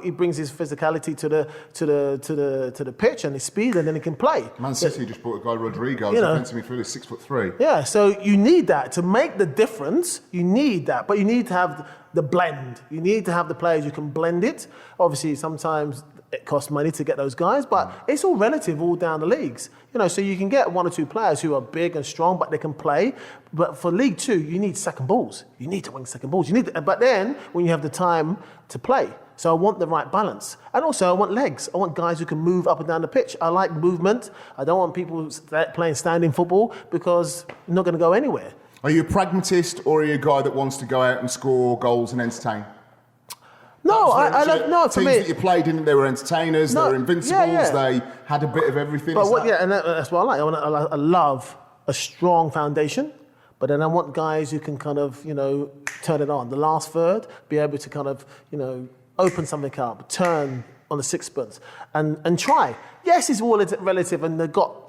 He brings his physicality to the pitch and his speed, and then he can play. Man City just brought a guy, Rodrigo, defensive midfielder, 6'3". Yeah, so you need that to make the difference. You need that, but you need to have the blend. You need to have the players who can blend it. Obviously, sometimes it costs money to get those guys, but it's all relative all down the leagues. So you can get 1 or 2 players who are big and strong, but they can play. But for League 2, you need second balls. You need to win second balls. But then when you have the time to play. So I want the right balance. And also I want legs. I want guys who can move up and down the pitch. I like movement. I don't want people playing standing football because you're not going to go anywhere. Are you a pragmatist, or are you a guy that wants to go out and score goals and entertain? No, I don't. No, for teams me, that you played in, they were entertainers, they were invincibles, they had a bit of everything. But that's what I like. I love a strong foundation, but then I want guys who can kind of turn it on. The last third, be able to kind of open something up, turn on the sixpence, and try. Yes, it's all relative, and they've got.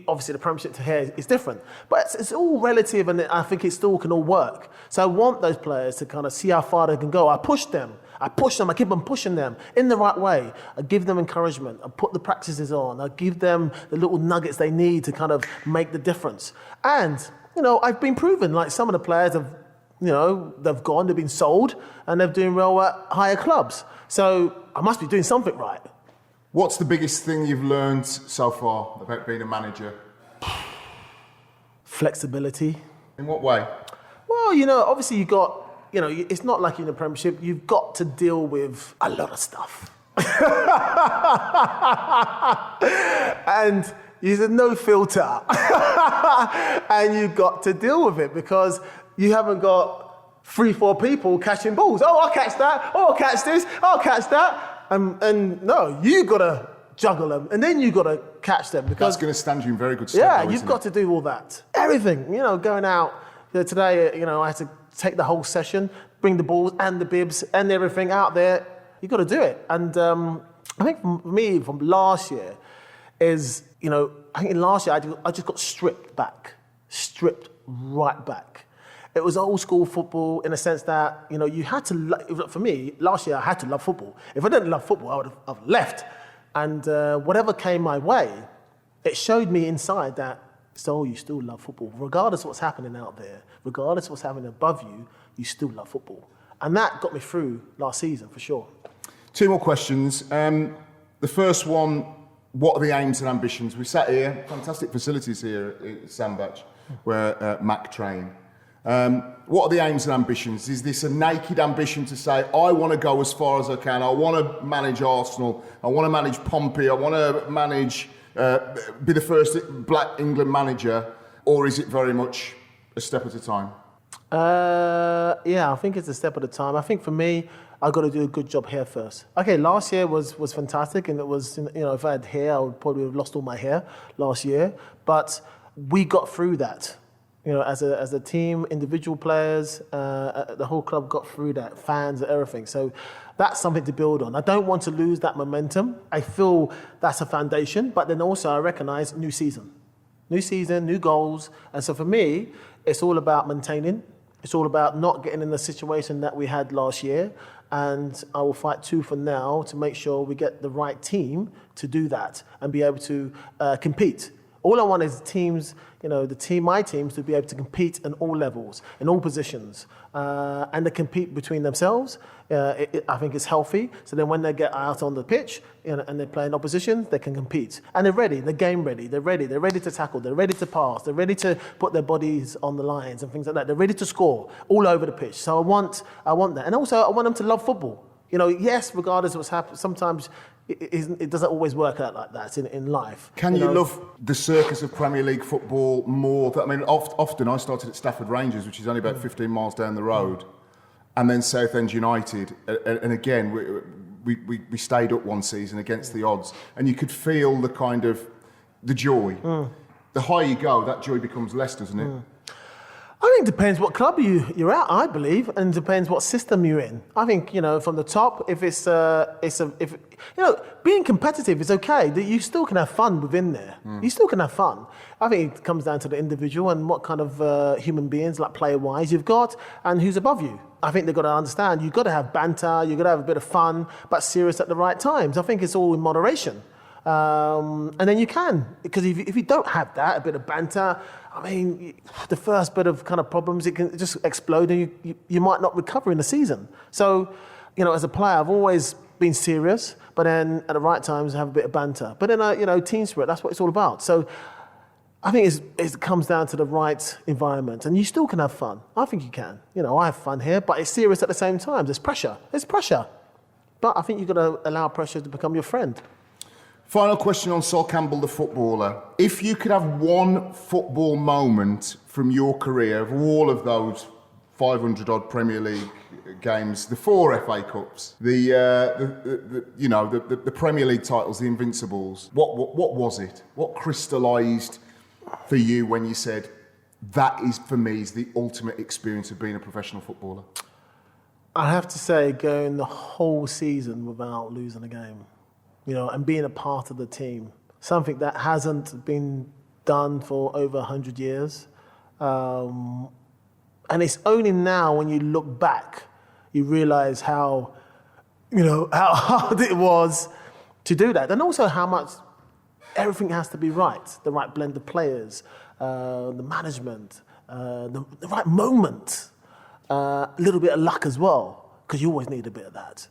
Obviously, the Premiership to here is different, but it's all relative, and I think it still can all work. So I want those players to kind of see how far they can go. I push them. I keep on pushing them in the right way. I give them encouragement. I put the practices on. I give them the little nuggets they need to kind of make the difference. And, I've been proven, like some of the players have, they've gone, they've been sold, and they're doing well at higher clubs. So I must be doing something right. What's the biggest thing you've learned so far about being a manager? Flexibility. In what way? Well, obviously you got, it's not like in the Premiership. You've got to deal with a lot of stuff. And there's no filter. And you've got to deal with it because you haven't got 3-4 people catching balls. Oh, I'll catch that. Oh, I'll catch this. I'll catch that. And no, you got to juggle them, and then you got to catch them because that's going to stand you in very good stead. Yeah, you've got to do all that, everything. Going out today. I had to take the whole session, bring the balls and the bibs and everything out there. You got to do it. And I think for me, from last year, is I think in last year I just got stripped right back. It was old school football in a sense that, you had to, for me, last year I had to love football. If I didn't love football, I would have left. And whatever came my way, it showed me inside that, you still love football. Regardless of what's happening out there, regardless of what's happening above you, you still love football. And that got me through last season, for sure. 2 more questions. The first one, what are the aims and ambitions? We sat here, fantastic facilities here at Sandbach, where Mac train. What are the aims and ambitions? Is this a naked ambition to say, I want to go as far as I can, I want to manage Arsenal, I want to manage Pompey, I want to manage, be the first black England manager, or is it very much a step at a time? I think it's a step at a time. I think for me, I've got to do a good job here first. Okay, last year was fantastic, and it was, if I had hair, I would probably have lost all my hair last year, but we got through that. As a team, individual players, the whole club got through that, fans, everything. So that's something to build on. I don't want to lose that momentum. I feel that's a foundation, but then also I recognise new season. New season, new goals. And so for me, it's all about maintaining. It's all about not getting in the situation that we had last year. And I will fight tooth and nail to make sure we get the right team to do that and be able to compete. All I want is teams, my teams, to be able to compete in all levels, in all positions, and to compete between themselves. I think it's healthy. So then when they get out on the pitch and they're playing opposition, they can compete. And they're ready, they're game ready, they're ready to tackle, they're ready to pass, they're ready to put their bodies on the lines and things like that. They're ready to score all over the pitch. So I want that. And also I want them to love football. Yes, regardless of what's happened, sometimes it doesn't always work out like that in life. Can you love the circus of Premier League football more? Often I started at Stafford Rangers, which is only about 15 miles down the road, and then Southend United. And again, we stayed up one season against the odds, and you could feel the joy. The higher you go, that joy becomes less, doesn't it? I think it depends what club you're at, I believe, and it depends what system you're in. I think, from the top, if being competitive is okay. You still can have fun within there. You still can have fun. I think it comes down to the individual and what kind of human beings, like player-wise, you've got and who's above you. I think they've got to understand you've got to have banter, you've got to have a bit of fun, but serious at the right times. I think it's all in moderation. And then you can, because if you don't have that, a bit of banter, the first bit of kind of problems, it can just explode and you might not recover in the season. So, as a player, I've always been serious, but then at the right times, have a bit of banter. But then, team spirit, that's what it's all about. So I think it comes down to the right environment, and you still can have fun. I think you can. I have fun here, but it's serious at the same time. There's pressure. But I think you've got to allow pressure to become your friend. Final question on Sol Campbell, the footballer. If you could have one football moment from your career, of all of those 500-odd Premier League games, the 4 FA Cups, the Premier League titles, the Invincibles, what was it? What crystallised for you when you said, that is, for me, is the ultimate experience of being a professional footballer? I have to say, going the whole season without losing a game. And being a part of the team, something that hasn't been done for over 100 years. And it's only now when you look back, you realise how hard it was to do that. And also how much everything has to be right. The right blend of players, the management, the right moment, a little bit of luck as well, because you always need a bit of that.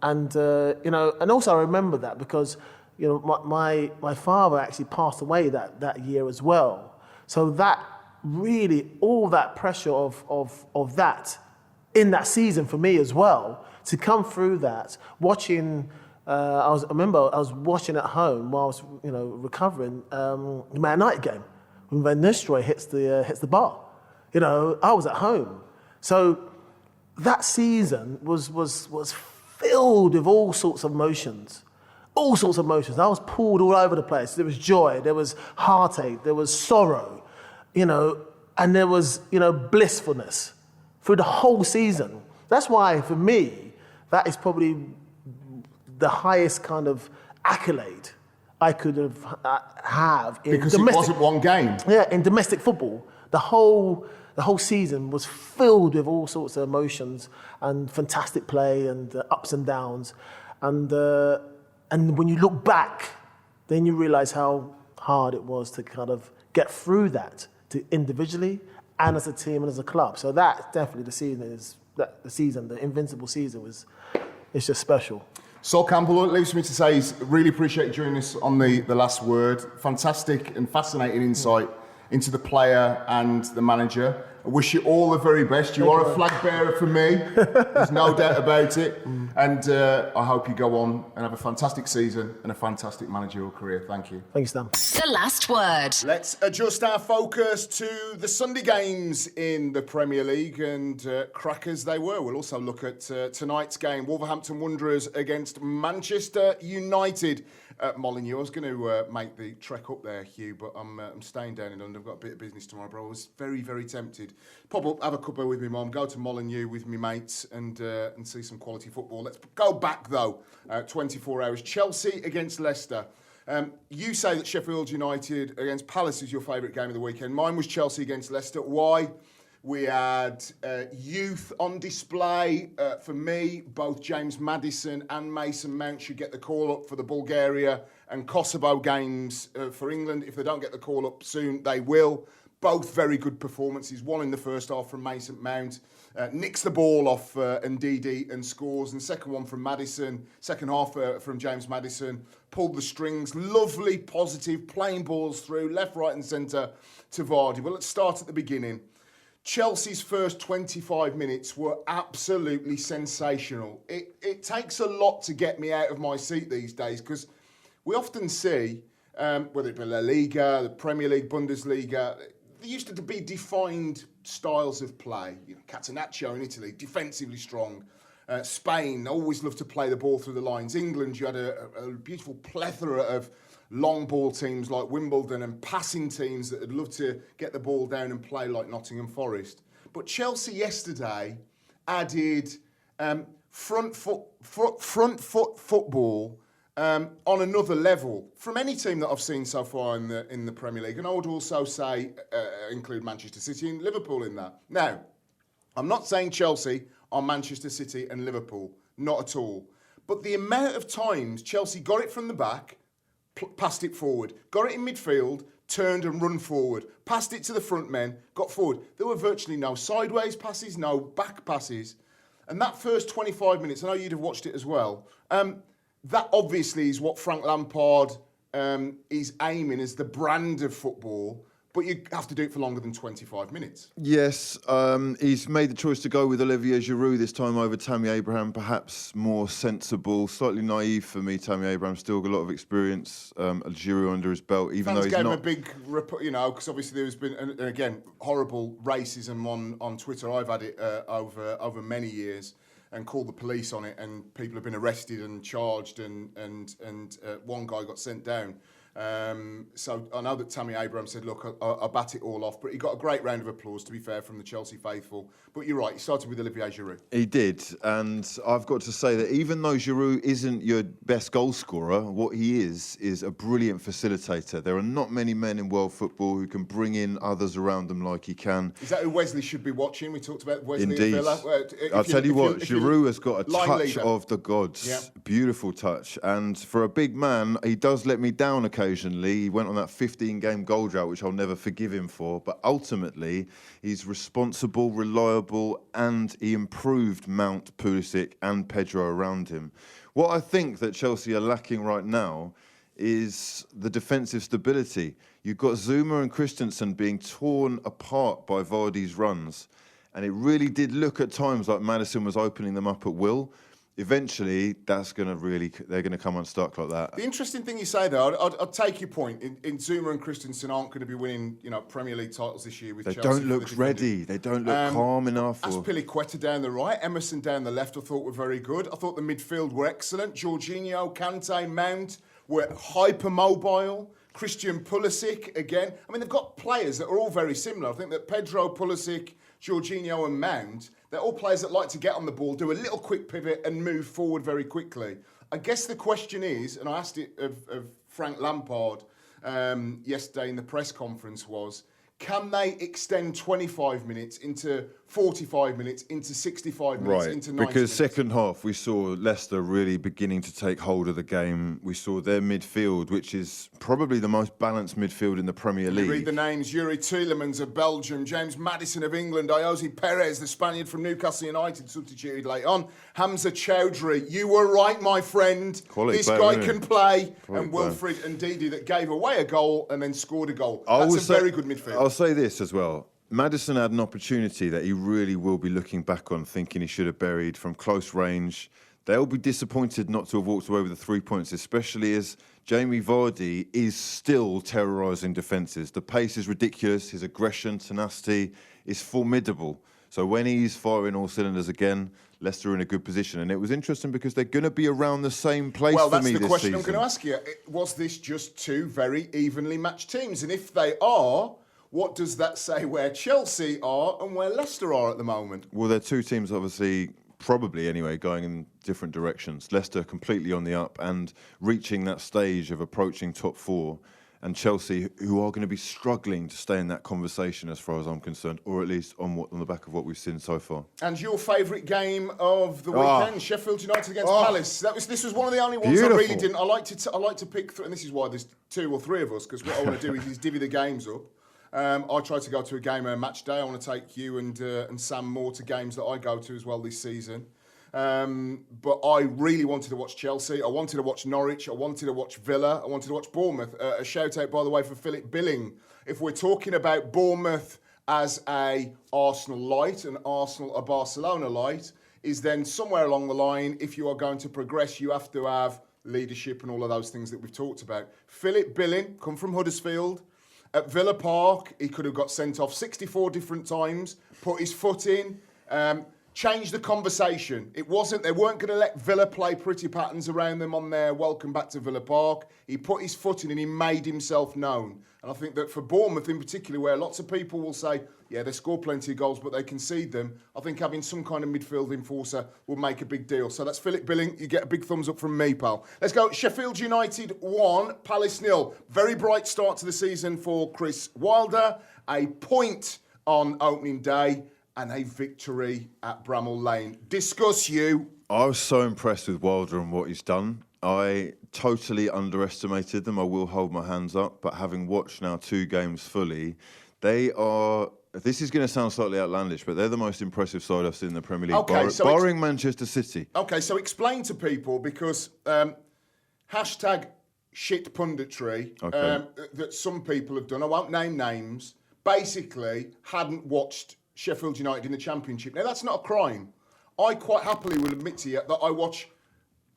And and also I remember that because my father actually passed away that year as well. So that really, all that pressure of that in that season for me as well, to come through that, watching. I remember I was watching at home while I was recovering the Man United game when Van Nistelrooy hits the bar. I was at home, so that season was filled with all sorts of emotions. I was pulled all over the place. There was joy, there was heartache, there was sorrow, and there was, blissfulness through the whole season. That's why, for me, that is probably the highest kind of accolade I could have in because domestic, it wasn't one game. Yeah, in domestic football, the whole season was filled with all sorts of emotions and fantastic play and ups and downs, and when you look back, then you realise how hard it was to kind of get through that, to individually and as a team and as a club. So that definitely the Invincible season it's just special. Sol Campbell, all it leaves me to say is really appreciate you joining us on the last word. Fantastic and fascinating insight into the player and the manager. I wish you all the very best. You are a flag bearer for me. There's no doubt about it. And I hope you go on and have a fantastic season and a fantastic managerial career. Thank you. Thanks, Dan. The last word. Let's adjust our focus to the Sunday games in the Premier League, and crackers they were. We'll also look at tonight's game, Wolverhampton Wanderers against Manchester United at Molineux. I was going to make the trek up there, Hugh, but I'm staying down in London. I've got a bit of business tomorrow, but I was very, very tempted. Pop up, have a cuppa with me mum, go to Molineux with me mates and see some quality football. Let's go back, though, 24 hours. Chelsea against Leicester. You say that Sheffield United against Palace is your favourite game of the weekend. Mine was Chelsea against Leicester. Why? We had youth on display. For me, both James Maddison and Mason Mount should get the call-up for the Bulgaria and Kosovo games for England. If they don't get the call-up soon, they will. Both very good performances. One in the first half from Mason Mount. Nicks the ball off Ndidi and scores. And second one from Maddison. Second half from James Maddison. Pulled the strings. Lovely, positive, playing balls through. Left, right and centre to Vardy. Well, let's start at the beginning. Chelsea's first 25 minutes were absolutely sensational. It takes a lot to get me out of my seat these days because we often see, whether it be La Liga, the Premier League, Bundesliga, there used to be defined styles of play. You know, Catenaccio in Italy, defensively strong. Spain always loved to play the ball through the lines. England, you had a beautiful plethora of long ball teams like Wimbledon and passing teams that would love to get the ball down and play like Nottingham Forest. But Chelsea yesterday added front foot football on another level from any team that I've seen so far in the Premier League. And I would also say include Manchester City and Liverpool in that. Now, I'm not saying Chelsea are Manchester City and Liverpool, not at all. But the amount of times Chelsea got it from the back, passed it forward, got it in midfield, turned and run forward, passed it to the front men, got forward. There were virtually no sideways passes, no back passes. And that first 25 minutes, I know you'd have watched it as well, that obviously is what Frank Lampard is aiming as the brand of football, but you have to do it for longer than 25 minutes. Yes, he's made the choice to go with Olivier Giroud this time over Tammy Abraham, perhaps more sensible, slightly naive for me. Tammy Abraham still got a lot of experience, Giroud under his belt, even though he's not... Fans gave him a big, you know, because obviously there's been, and again, horrible racism on Twitter. I've had it over many years and called the police on it, and people have been arrested and charged, and one guy got sent down. So I know that Tammy Abraham said, look, I bat it all off, but he got a great round of applause, to be fair, from the Chelsea faithful. But you're right, he started with Olivier Giroud. He did, and I've got to say that even though Giroud isn't your best goal scorer, what he is a brilliant facilitator. There are not many men in world football who can bring in others around them like he can. Is that who Wesley should be watching? We talked about Wesley Indeed. at Villa. I'll tell you what, Giroud has got a touch leader of the gods. Yeah. Beautiful touch. And for a big man, he does let me down occasionally. He went on that 15-game goal drought, which I'll never forgive him for. But ultimately, he's responsible, reliable, and he improved Mount, Pulisic and Pedro around him. What I think that Chelsea are lacking right now is the defensive stability. You've got Zuma and Christensen being torn apart by Vardy's runs. And it really did look at times like Maddison was opening them up at will. Eventually, they're going to come unstuck like that. The interesting thing you say, though, I'll take your point. In Zuma and Christensen aren't going to be winning, Premier League titles this year with Chelsea. They don't look ready. They don't look calm enough. Azpilicueta down the right, Emerson down the left, I thought were very good. I thought the midfield were excellent. Jorginho, Kante, Mount were hypermobile. Christian Pulisic, again. I mean, they've got players that are all very similar. I think that Pedro, Pulisic, Jorginho and Mount, they're all players that like to get on the ball, do a little quick pivot and move forward very quickly. I guess the question is, and I asked it of Frank Lampard yesterday in the press conference, was, can they extend 25 minutes into 45 minutes, into 65 minutes, into 90 minutes? Because second half, we saw Leicester really beginning to take hold of the game. We saw their midfield, which is probably the most balanced midfield in the Premier League. Read the names: Yuri Tielemans of Belgium, James Maddison of England, Ayoze Perez, the Spaniard from Newcastle United, substituted late on, Hamza Chowdhury. You were right, my friend. This guy can play. And Wilfred Ndidi that gave away a goal and then scored a goal. That's a very good midfield. I'll say this as well. Maddison had an opportunity that he really will be looking back on, thinking he should have buried from close range. They'll be disappointed not to have walked away with the 3 points, especially as Jamie Vardy is still terrorising defences. The pace is ridiculous. His aggression, tenacity is formidable. So when he's firing all cylinders again, Leicester are in a good position. And it was interesting because they're going to be around the same place for me this season. Well, that's the question I'm going to ask you. Was this just two very evenly matched teams? And if they are, what does that say where Chelsea are and where Leicester are at the moment? Well, they're two teams, obviously, probably anyway, going in different directions. Leicester completely on the up and reaching that stage of approaching top four. And Chelsea, who are going to be struggling to stay in that conversation as far as I'm concerned, or at least on the back of what we've seen so far. And your favourite game of the weekend, Sheffield United against Palace. This was one of the only ones I really didn't. I like to pick through, and this is why there's 2 or 3 of us, because what I want to do is divvy the games up. I try to go to a game match day. I want to take you and Sam Moore to games that I go to as well this season. But I really wanted to watch Chelsea. I wanted to watch Norwich. I wanted to watch Villa. I wanted to watch Bournemouth. A shout out, by the way, for Philip Billing. If we're talking about Bournemouth as a Arsenal light and Arsenal a Barcelona light, is then somewhere along the line, if you are going to progress, you have to have leadership and all of those things that we've talked about. Philip Billing, come from Huddersfield. At Villa Park, he could have got sent off 64 different times, put his foot in, change the conversation. They weren't going to let Villa play pretty patterns around them on their welcome back to Villa Park. He put his foot in and he made himself known. And I think that for Bournemouth in particular, where lots of people will say, yeah, they score plenty of goals, but they concede them, I think having some kind of midfield enforcer will make a big deal. So that's Philip Billing. You get a big thumbs up from me, pal. Let's go. Sheffield United 1, Palace 0. Very bright start to the season for Chris Wilder. A point on opening day. And a victory at Bramall Lane. Discuss, you. I was so impressed with Wilder and what he's done. I totally underestimated them. I will hold my hands up. But having watched now 2 games fully, they are... This is going to sound slightly outlandish, but they're the most impressive side I've seen in the Premier League, barring Manchester City. Okay, so explain to people, because hashtag shit punditry that some people have done, I won't name names, basically hadn't watched Sheffield United in the Championship. Now, that's not a crime. I quite happily will admit to you that I watch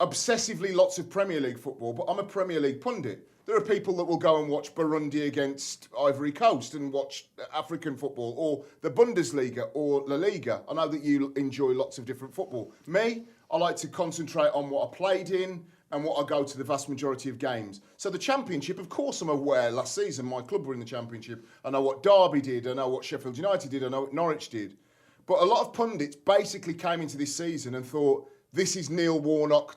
obsessively lots of Premier League football, but I'm a Premier League pundit. There are people that will go and watch Burundi against Ivory Coast and watch African football, or the Bundesliga or La Liga. I know that you enjoy lots of different football. Me, I like to concentrate on what I played in and what I go to the vast majority of games. So the Championship, of course I'm aware. Last season, my club were in the Championship. I know what Derby did. I know what Sheffield United did. I know what Norwich did. But a lot of pundits basically came into this season and thought, this is Neil Warnock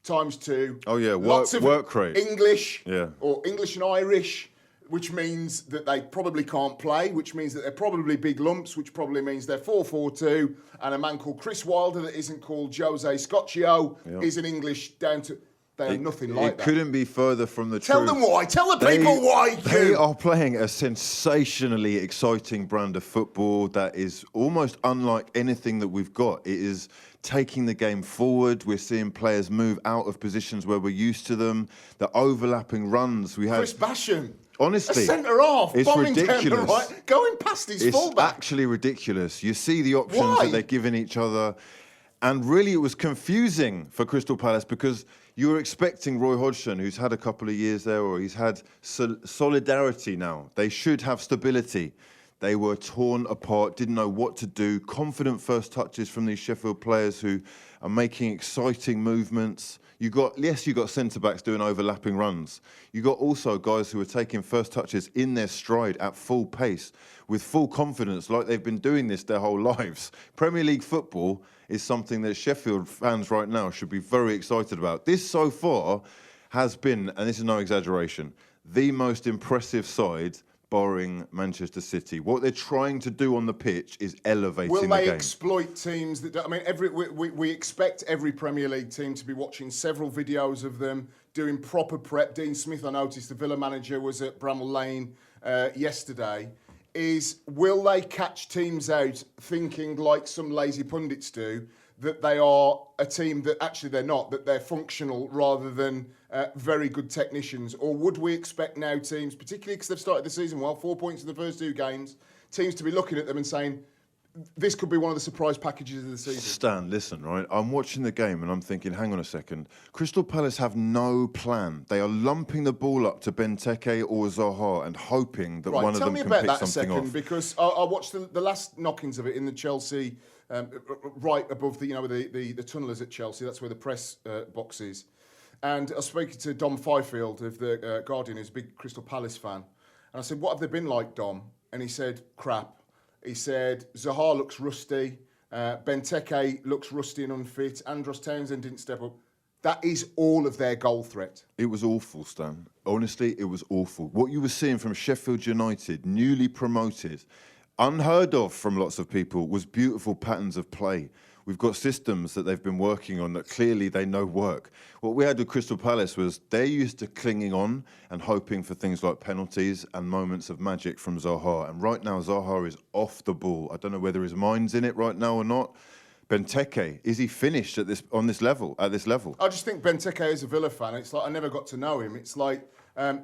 times 2. Oh, yeah, lots of work rate. English, or English and Irish, which means that they probably can't play, which means that they're probably big lumps, which probably means they're 4-4-2, and a man called Chris Wilder that isn't called Jose Scocchio is an English down to... They are nothing like that. It couldn't be further from the truth. Tell them why. Tell the people why. They are playing a sensationally exciting brand of football that is almost unlike anything that we've got. It is taking the game forward. We're seeing players move out of positions where we're used to them. The overlapping runs we had. Chris Basham. Honestly, a centre half, it's bombing ridiculous. Down the right, going past his fullback. It's actually ridiculous. You see the options that they're giving each other. And really, it was confusing for Crystal Palace because you were expecting Roy Hodgson, who's had a couple of years there, or he's had solidarity now. They should have stability. They were torn apart, didn't know what to do. Confident first touches from these Sheffield players who are making exciting movements. You got centre-backs doing overlapping runs. You got also guys who are taking first touches in their stride at full pace with full confidence, like they've been doing this their whole lives. Premier League football is something that Sheffield fans right now should be very excited about. This so far has been, and this is no exaggeration, the most impressive side barring Manchester City. What they're trying to do on the pitch is elevating the game. Will they exploit teams that... I mean, we expect every Premier League team to be watching several videos of them, doing proper prep. Dean Smith, I noticed, the Villa manager, was at Bramall Lane yesterday. Will they catch teams out thinking, like some lazy pundits do, that they are a team that actually they're not, that they're functional rather than very good technicians? Or would we expect now teams, particularly because they've started the season well, 4 points in the first 2 games, teams to be looking at them and saying, this could be one of the surprise packages of the season? Stan, listen, right? I'm watching the game and I'm thinking, hang on a second. Crystal Palace have no plan. They are lumping the ball up to Benteke or Zaha and hoping that one of them can pick something off. Tell me about that a second, because I watched the last knockings of it in the Chelsea, right above the tunnelers at Chelsea. That's where the press box is. And I was speaking to Dom Fifield of the Guardian, who's a big Crystal Palace fan. And I said, what have they been like, Dom? And he said, crap. He said, Zaha looks rusty. Benteke looks rusty and unfit. Andros Townsend didn't step up. That is all of their goal threat. It was awful, Stan. Honestly, it was awful. What you were seeing from Sheffield United, newly promoted, unheard of from lots of people, was beautiful patterns of play. We've got systems that they've been working on that clearly they know work. What we had with Crystal Palace was they're used to clinging on and hoping for things like penalties and moments of magic from Zaha. And right now, Zaha is off the ball. I don't know whether his mind's in it right now or not. Benteke, is he finished at this level? I just think Benteke is a Villa fan. It's like I never got to know him. It's like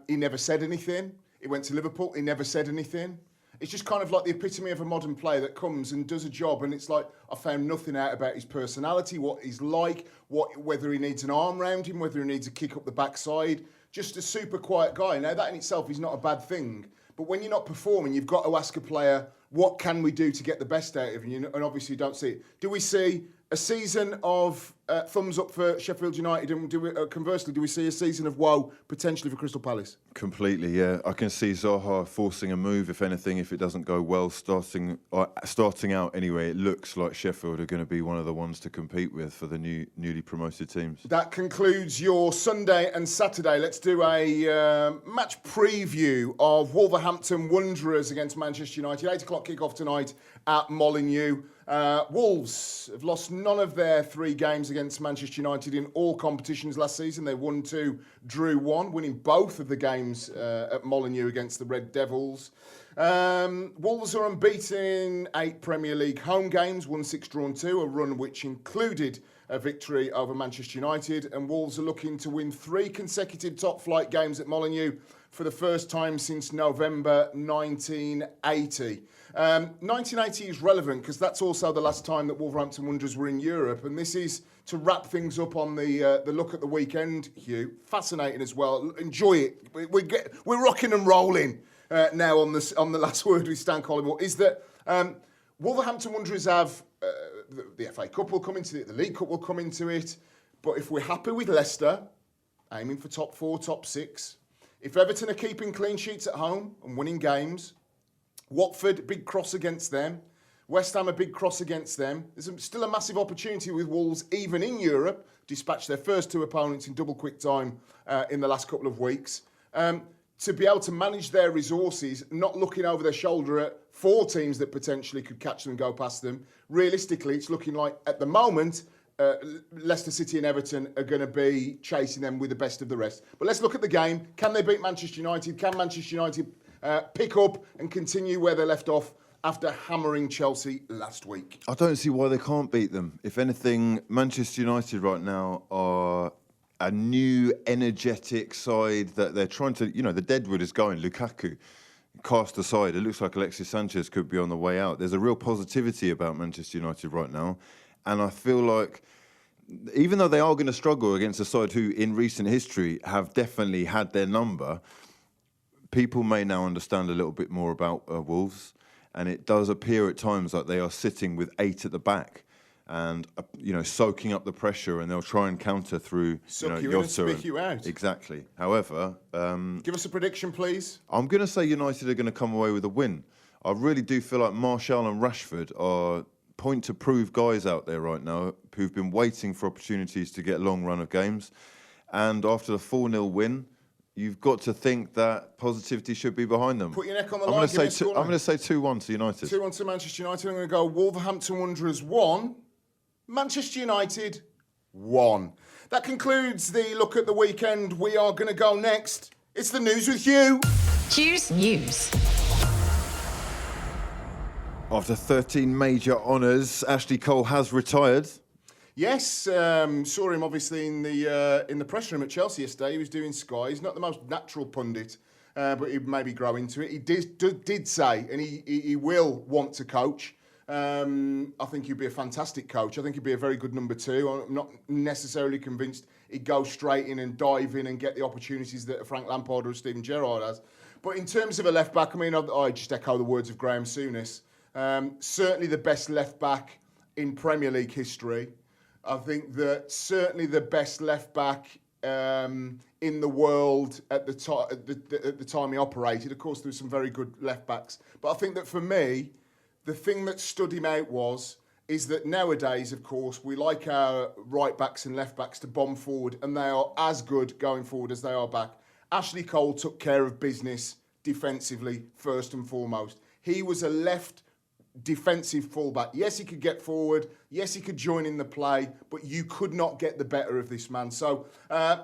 he never said anything. He went to Liverpool. He never said anything. It's just kind of like the epitome of a modern player that comes and does a job, and it's like I found nothing out about his personality, what he's like, whether he needs an arm round him, whether he needs a kick up the backside. Just a super quiet guy. Now that in itself is not a bad thing, but when you're not performing, you've got to ask a player, what can we do to get the best out of you? And obviously you don't see it. Do we see a season of thumbs up for Sheffield United, and conversely, do we see a season of woe potentially for Crystal Palace? Completely, yeah. I can see Zaha forcing a move, if anything, if it doesn't go well. Starting out anyway, it looks like Sheffield are going to be one of the ones to compete with for the newly promoted teams. That concludes your Sunday and Saturday. Let's do a match preview of Wolverhampton Wanderers against Manchester United. 8 o'clock kick-off tonight at Molineux. Wolves have lost none of their 3 games against Manchester United in all competitions last season. They won 2, drew 1, winning both of the games at Molineux against the Red Devils. Wolves are unbeaten in 8 Premier League home games, won 6, drawn 2, a run which included a victory over Manchester United. And Wolves are looking to win 3 consecutive top-flight games at Molineux for the first time since November 1980. 1980 is relevant because that's also the last time that Wolverhampton Wanderers were in Europe, and this is to wrap things up on the look at the weekend. Hugh, fascinating as well. Enjoy it. We're rocking and rolling now on the last word with Stan Collymore. Is that Wolverhampton Wanderers have the FA Cup will come into it, the League Cup will come into it, but if we're happy with Leicester, aiming for top 4, top 6, if Everton are keeping clean sheets at home and winning games, Watford, big cross against them. West Ham, a big cross against them. There's still a massive opportunity with Wolves, even in Europe, dispatch their first 2 opponents in double quick time in the last couple of weeks. To be able to manage their resources, not looking over their shoulder at 4 teams that potentially could catch them and go past them. Realistically, it's looking like, at the moment, Leicester City and Everton are going to be chasing them with the best of the rest. But let's look at the game. Can they beat Manchester United? Can Manchester United pick up and continue where they left off after hammering Chelsea last week? I don't see why they can't beat them. If anything, Manchester United right now are a new, energetic side that they're trying to, the deadwood is going. Lukaku cast aside. It looks like Alexis Sanchez could be on the way out. There's a real positivity about Manchester United right now. And I feel like, even though they are going to struggle against a side who, in recent history, have definitely had their number, people may now understand a little bit more about Wolves, and it does appear at times like they are sitting with 8 at the back and soaking up the pressure, and they'll try and counter through Suck you in and speak you out. Exactly. However, give us a prediction, please. I'm going to say United are going to come away with a win. I really do feel like Martial and Rashford are point-to-prove guys out there right now who've been waiting for opportunities to get a long run of games, and after the 4-0 win, you've got to think that positivity should be behind them. Put your neck on the line. I'm going to say 2-1 to United. 2-1 to Manchester United. I'm going to go Wolverhampton Wanderers 1, Manchester United 1. That concludes the look at the weekend. We are going to go next. It's the news with Hugh. Hugh's News. After 13 major honours, Ashley Cole has retired. Yes, saw him obviously in the press room at Chelsea yesterday. He was doing Sky. He's not the most natural pundit, but he maybe grow into it. He did say, and he will want to coach. I think he'd be a fantastic coach. I think he'd be a very good number 2. I'm not necessarily convinced he'd go straight in and dive in and get the opportunities that Frank Lampard or Steven Gerrard has. But in terms of a left back, I mean, I just echo the words of Graham Souness. Certainly the best left back in Premier League history. I think that certainly the best left back in the world at the time he operated. Of course, there were some very good left backs, but I think that for me, the thing that stood him out was is that nowadays, of course, we like our right backs and left backs to bomb forward, and they are as good going forward as they are back. Ashley Cole took care of business defensively, first and foremost. He was a left defensive fullback. Yes, he could get forward. Yes, he could join in the play, but you could not get the better of this man. So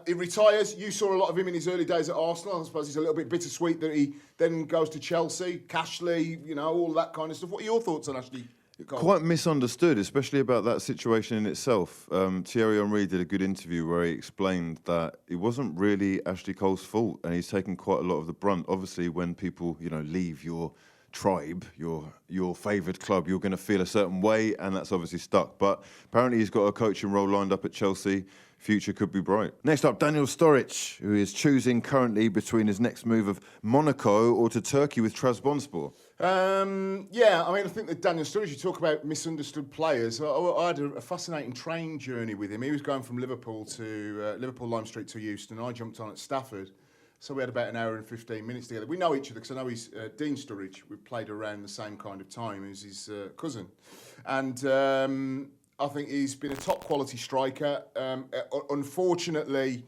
he retires. You saw a lot of him in his early days at Arsenal. I suppose he's a little bit bittersweet that he then goes to Chelsea, Cashley, you know, all that kind of stuff. What are your thoughts on Ashley Cole? Quite misunderstood, especially about that situation in itself. Thierry Henry did a good interview where he explained that it wasn't really Ashley Cole's fault, and he's taken quite a lot of the brunt. Obviously, when people, you know, leave your tribe, your favoured club, you're going to feel a certain way, and that's obviously stuck. But apparently he's got a coaching role lined up at Chelsea. Future could be bright. Next up, Daniel Sturridge, who is choosing currently between his next move of Monaco or to Turkey with Trabzonspor. Yeah, I mean, I think that Daniel Sturridge, you talk about misunderstood players. I had a fascinating train journey with him. He was going from Liverpool Lime Street to Euston. I jumped on at Stafford. So we had about an hour and 15 minutes together. We know each other because I know he's Dean Sturridge. We played around the same kind of time as his cousin. And I think he's been a top quality striker. Unfortunately,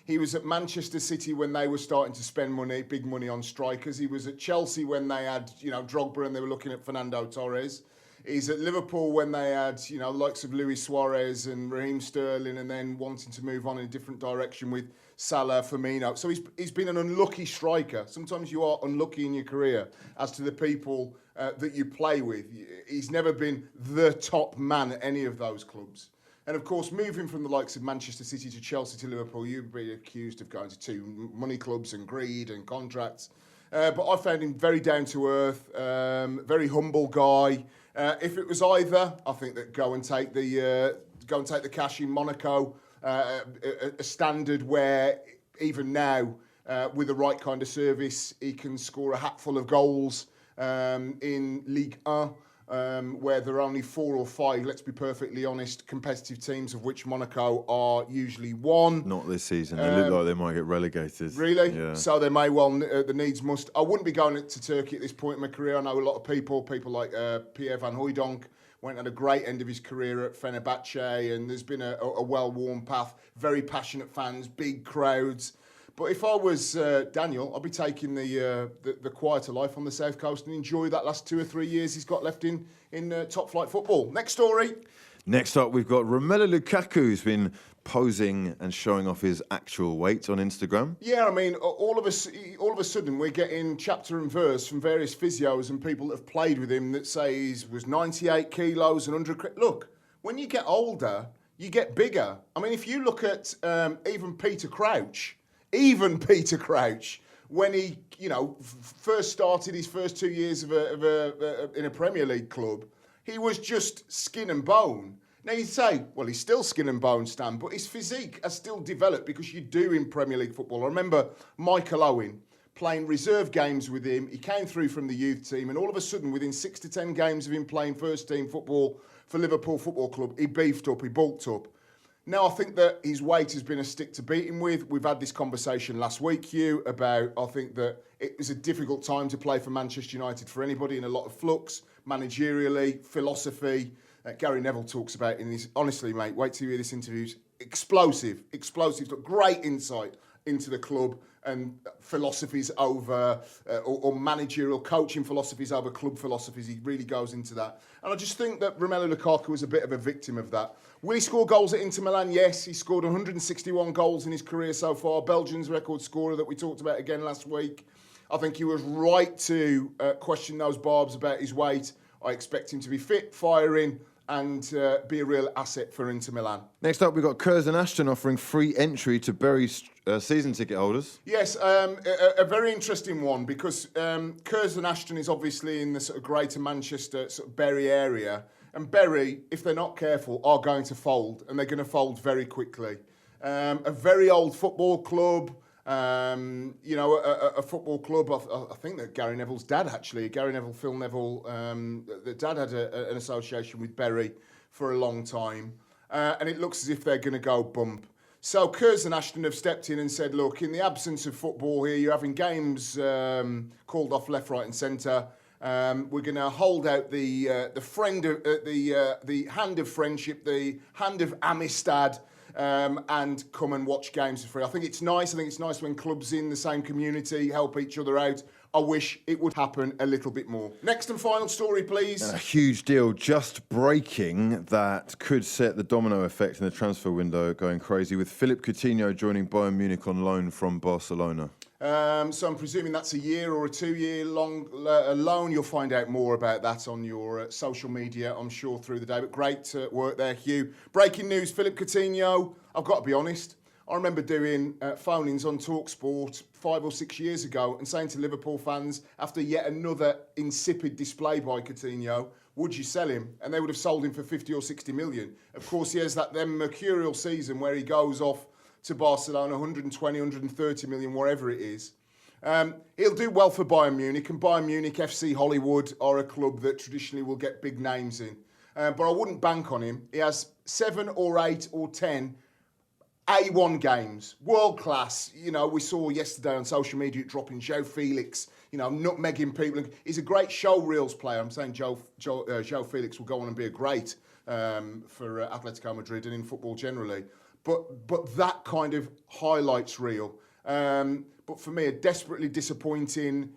he was at Manchester City when they were starting to spend big money on strikers. He was at Chelsea when they had, you know, Drogba and they were looking at Fernando Torres. He's at Liverpool when they had, you know, the likes of Luis Suarez and Raheem Sterling, and then wanting to move on in a different direction with Salah, Firmino. So he's been an unlucky striker. Sometimes you are unlucky in your career as to the people that you play with. He's never been the top man at any of those clubs. And of course, moving from the likes of Manchester City to Chelsea to Liverpool, you'd be accused of going to two money clubs and greed and contracts. But I found him very down to earth, very humble guy. If it was either, I think that go and take the cash in Monaco, a standard where even now, with the right kind of service, he can score a hatful of goals in Ligue 1. Where there are only 4 or 5, let's be perfectly honest, competitive teams, of which Monaco are usually one. Not this season. They look like they might get relegated. Really? Yeah. So they may well, the needs must. I wouldn't be going to Turkey at this point in my career. I know a lot of people like Pierre van Hooijdonk, went at a great end of his career at Fenerbahce, and there's been a well-worn path, very passionate fans, big crowds. But if I was Daniel, I'd be taking the quieter life on the South Coast and enjoy that last 2 or 3 years he's got left in top-flight football. Next story. Next up, we've got Romelu Lukaku, who's been posing and showing off his actual weight on Instagram. Yeah, I mean, all of a sudden, we're getting chapter and verse from various physios and people that have played with him that say he was 98 kilos and 100... Look, when you get older, you get bigger. I mean, if you look at even Peter Crouch, when he, you know, first started his first 2 years in a Premier League club, he was just skin and bone. Now you say, well, he's still skin and bone, Stan, but his physique has still developed because you do in Premier League football. I remember Michael Owen playing reserve games with him. He came through from the youth team, and all of a sudden, within 6 to 10 games of him playing first team football for Liverpool Football Club, he beefed up, he bulked up. Now, I think that his weight has been a stick to beat him with. We've had this conversation last week, Hugh, about I think that it was a difficult time to play for Manchester United for anybody, in a lot of flux, managerially, philosophy. Gary Neville talks about in his, honestly, mate, wait till you hear this interview. Explosive, got great insight into the club and philosophies over, or managerial coaching philosophies over club philosophies. He really goes into that. And I just think that Romelu Lukaku was a bit of a victim of that. Will he score goals at Inter Milan? Yes, he scored 161 goals in his career so far. Belgium's record scorer that we talked about again last week. I think he was right to question those barbs about his weight. I expect him to be fit, firing, and be a real asset for Inter Milan. Next up, we've got Curzon Ashton offering free entry to Bury's season ticket holders. Yes, a very interesting one, because Curzon Ashton is obviously in the sort of greater Manchester sort of Bury area, and Bury, if they're not careful, are going to fold, and they're going to fold very quickly. A very old football club. You know, a football club. I think that Gary Neville's dad, actually, Phil Neville, the dad had an association with Bury for a long time, and it looks as if they're going to go bump. So Curzon Ashton have stepped in and said, look, in the absence of football here, you're having games called off left, right and centre. We're going to hold out the hand of friendship, the hand of amistad, and come and watch games for free. I think it's nice. I think it's nice when clubs in the same community help each other out. I wish it would happen a little bit more. Next and final story, please. A huge deal just breaking that could set the domino effect in the transfer window going crazy, with Philippe Coutinho joining Bayern Munich on loan from Barcelona. So I'm presuming that's a year or a 2 year long loan. You'll find out more about that on your social media, I'm sure, through the day. But great work there, Hugh. Breaking news, Philippe Coutinho. I've got to be honest. I remember doing phone-ins on TalkSport 5 or 6 years ago and saying to Liverpool fans, after yet another insipid display by Coutinho, would you sell him? And they would have sold him for 50 or 60 million. Of course, he has that then mercurial season where he goes off to Barcelona, 120, 130 million, wherever it is. He'll do well for Bayern Munich, and Bayern Munich, FC Hollywood are a club that traditionally will get big names in. But I wouldn't bank on him. He has 7 or 8 or 10 A1 games, world class. You know, we saw yesterday on social media dropping Joe Felix, you know, nutmegging people. He's a great show reels player. I'm saying Joe Felix will go on and be a great for Atletico Madrid and in football generally. But that kind of highlights reel. But for me, a desperately disappointing,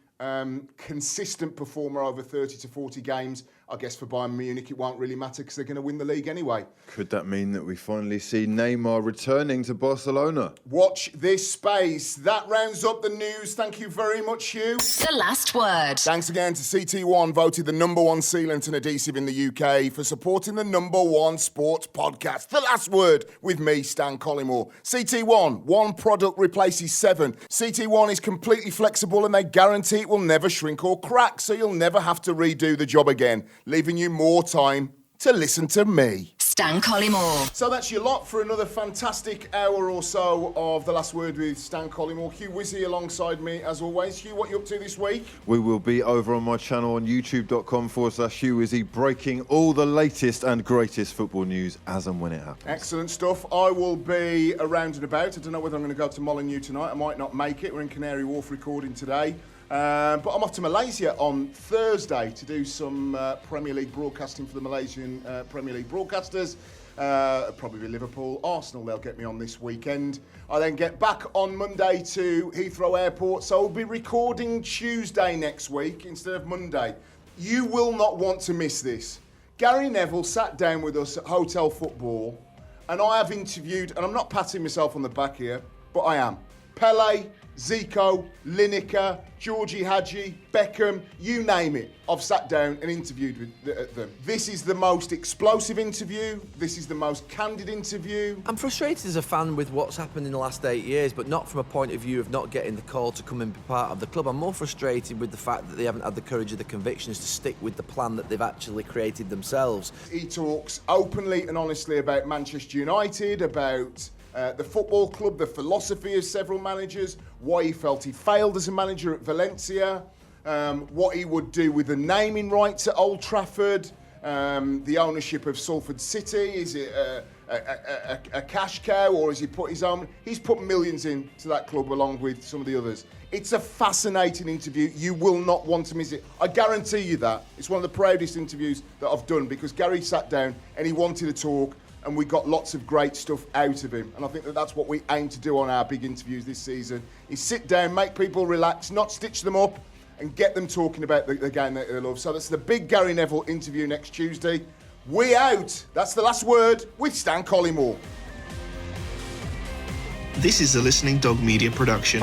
consistent performer over 30 to 40 games. I guess for Bayern Munich, it won't really matter because they're going to win the league anyway. Could that mean that we finally see Neymar returning to Barcelona? Watch this space. That rounds up the news. Thank you very much, Hugh. The last word. Thanks again to CT1, voted the #1 sealant and adhesive in the UK, for supporting the #1 sports podcast. The last word with me, Stan Collymore. CT1, one product replaces 7. CT1 is completely flexible and they guarantee it will never shrink or crack, so you'll never have to redo the job again, leaving you more time to listen to me. Stan Collymore. So that's your lot for another fantastic hour or so of The Last Word with Stan Collymore. Hugh Whizzy alongside me, as always. Hugh, what are you up to this week? We will be over on my channel on youtube.com/Hugh Whizzy, breaking all the latest and greatest football news as and when it happens. Excellent stuff. I will be around and about. I don't know whether I'm going to go to Molineux tonight. I might not make it. We're in Canary Wharf recording today. But I'm off to Malaysia on Thursday to do some Premier League broadcasting for the Malaysian Premier League broadcasters. Probably Liverpool, Arsenal, they'll get me on this weekend. I then get back on Monday to Heathrow Airport, so I'll be recording Tuesday next week instead of Monday. You will not want to miss this. Gary Neville sat down with us at Hotel Football, and I have interviewed, and I'm not patting myself on the back here, but I am, Pele, Zico, Lineker, Georgie Hadji, Beckham, you name it. I've sat down and interviewed with them. This is the most explosive interview. This is the most candid interview. I'm frustrated as a fan with what's happened in the last 8 years, but not from a point of view of not getting the call to come and be part of the club. I'm more frustrated with the fact that they haven't had the courage or the convictions to stick with the plan that they've actually created themselves. He talks openly and honestly about Manchester United, about the football club, the philosophy of several managers, why he felt he failed as a manager at Valencia, what he would do with the naming rights at Old Trafford, the ownership of Salford City. Is it a cash cow, or has he put his own? He's put millions into that club along with some of the others. It's a fascinating interview. You will not want to miss it. I guarantee you that. It's one of the proudest interviews that I've done because Gary sat down and he wanted to talk, and we got lots of great stuff out of him. And I think that that's what we aim to do on our big interviews this season, is sit down, make people relax, not stitch them up, and get them talking about the game that they love. So that's the big Gary Neville interview next Tuesday. We out. That's The Last Word with Stan Collymore. This is a Listening Dog Media production.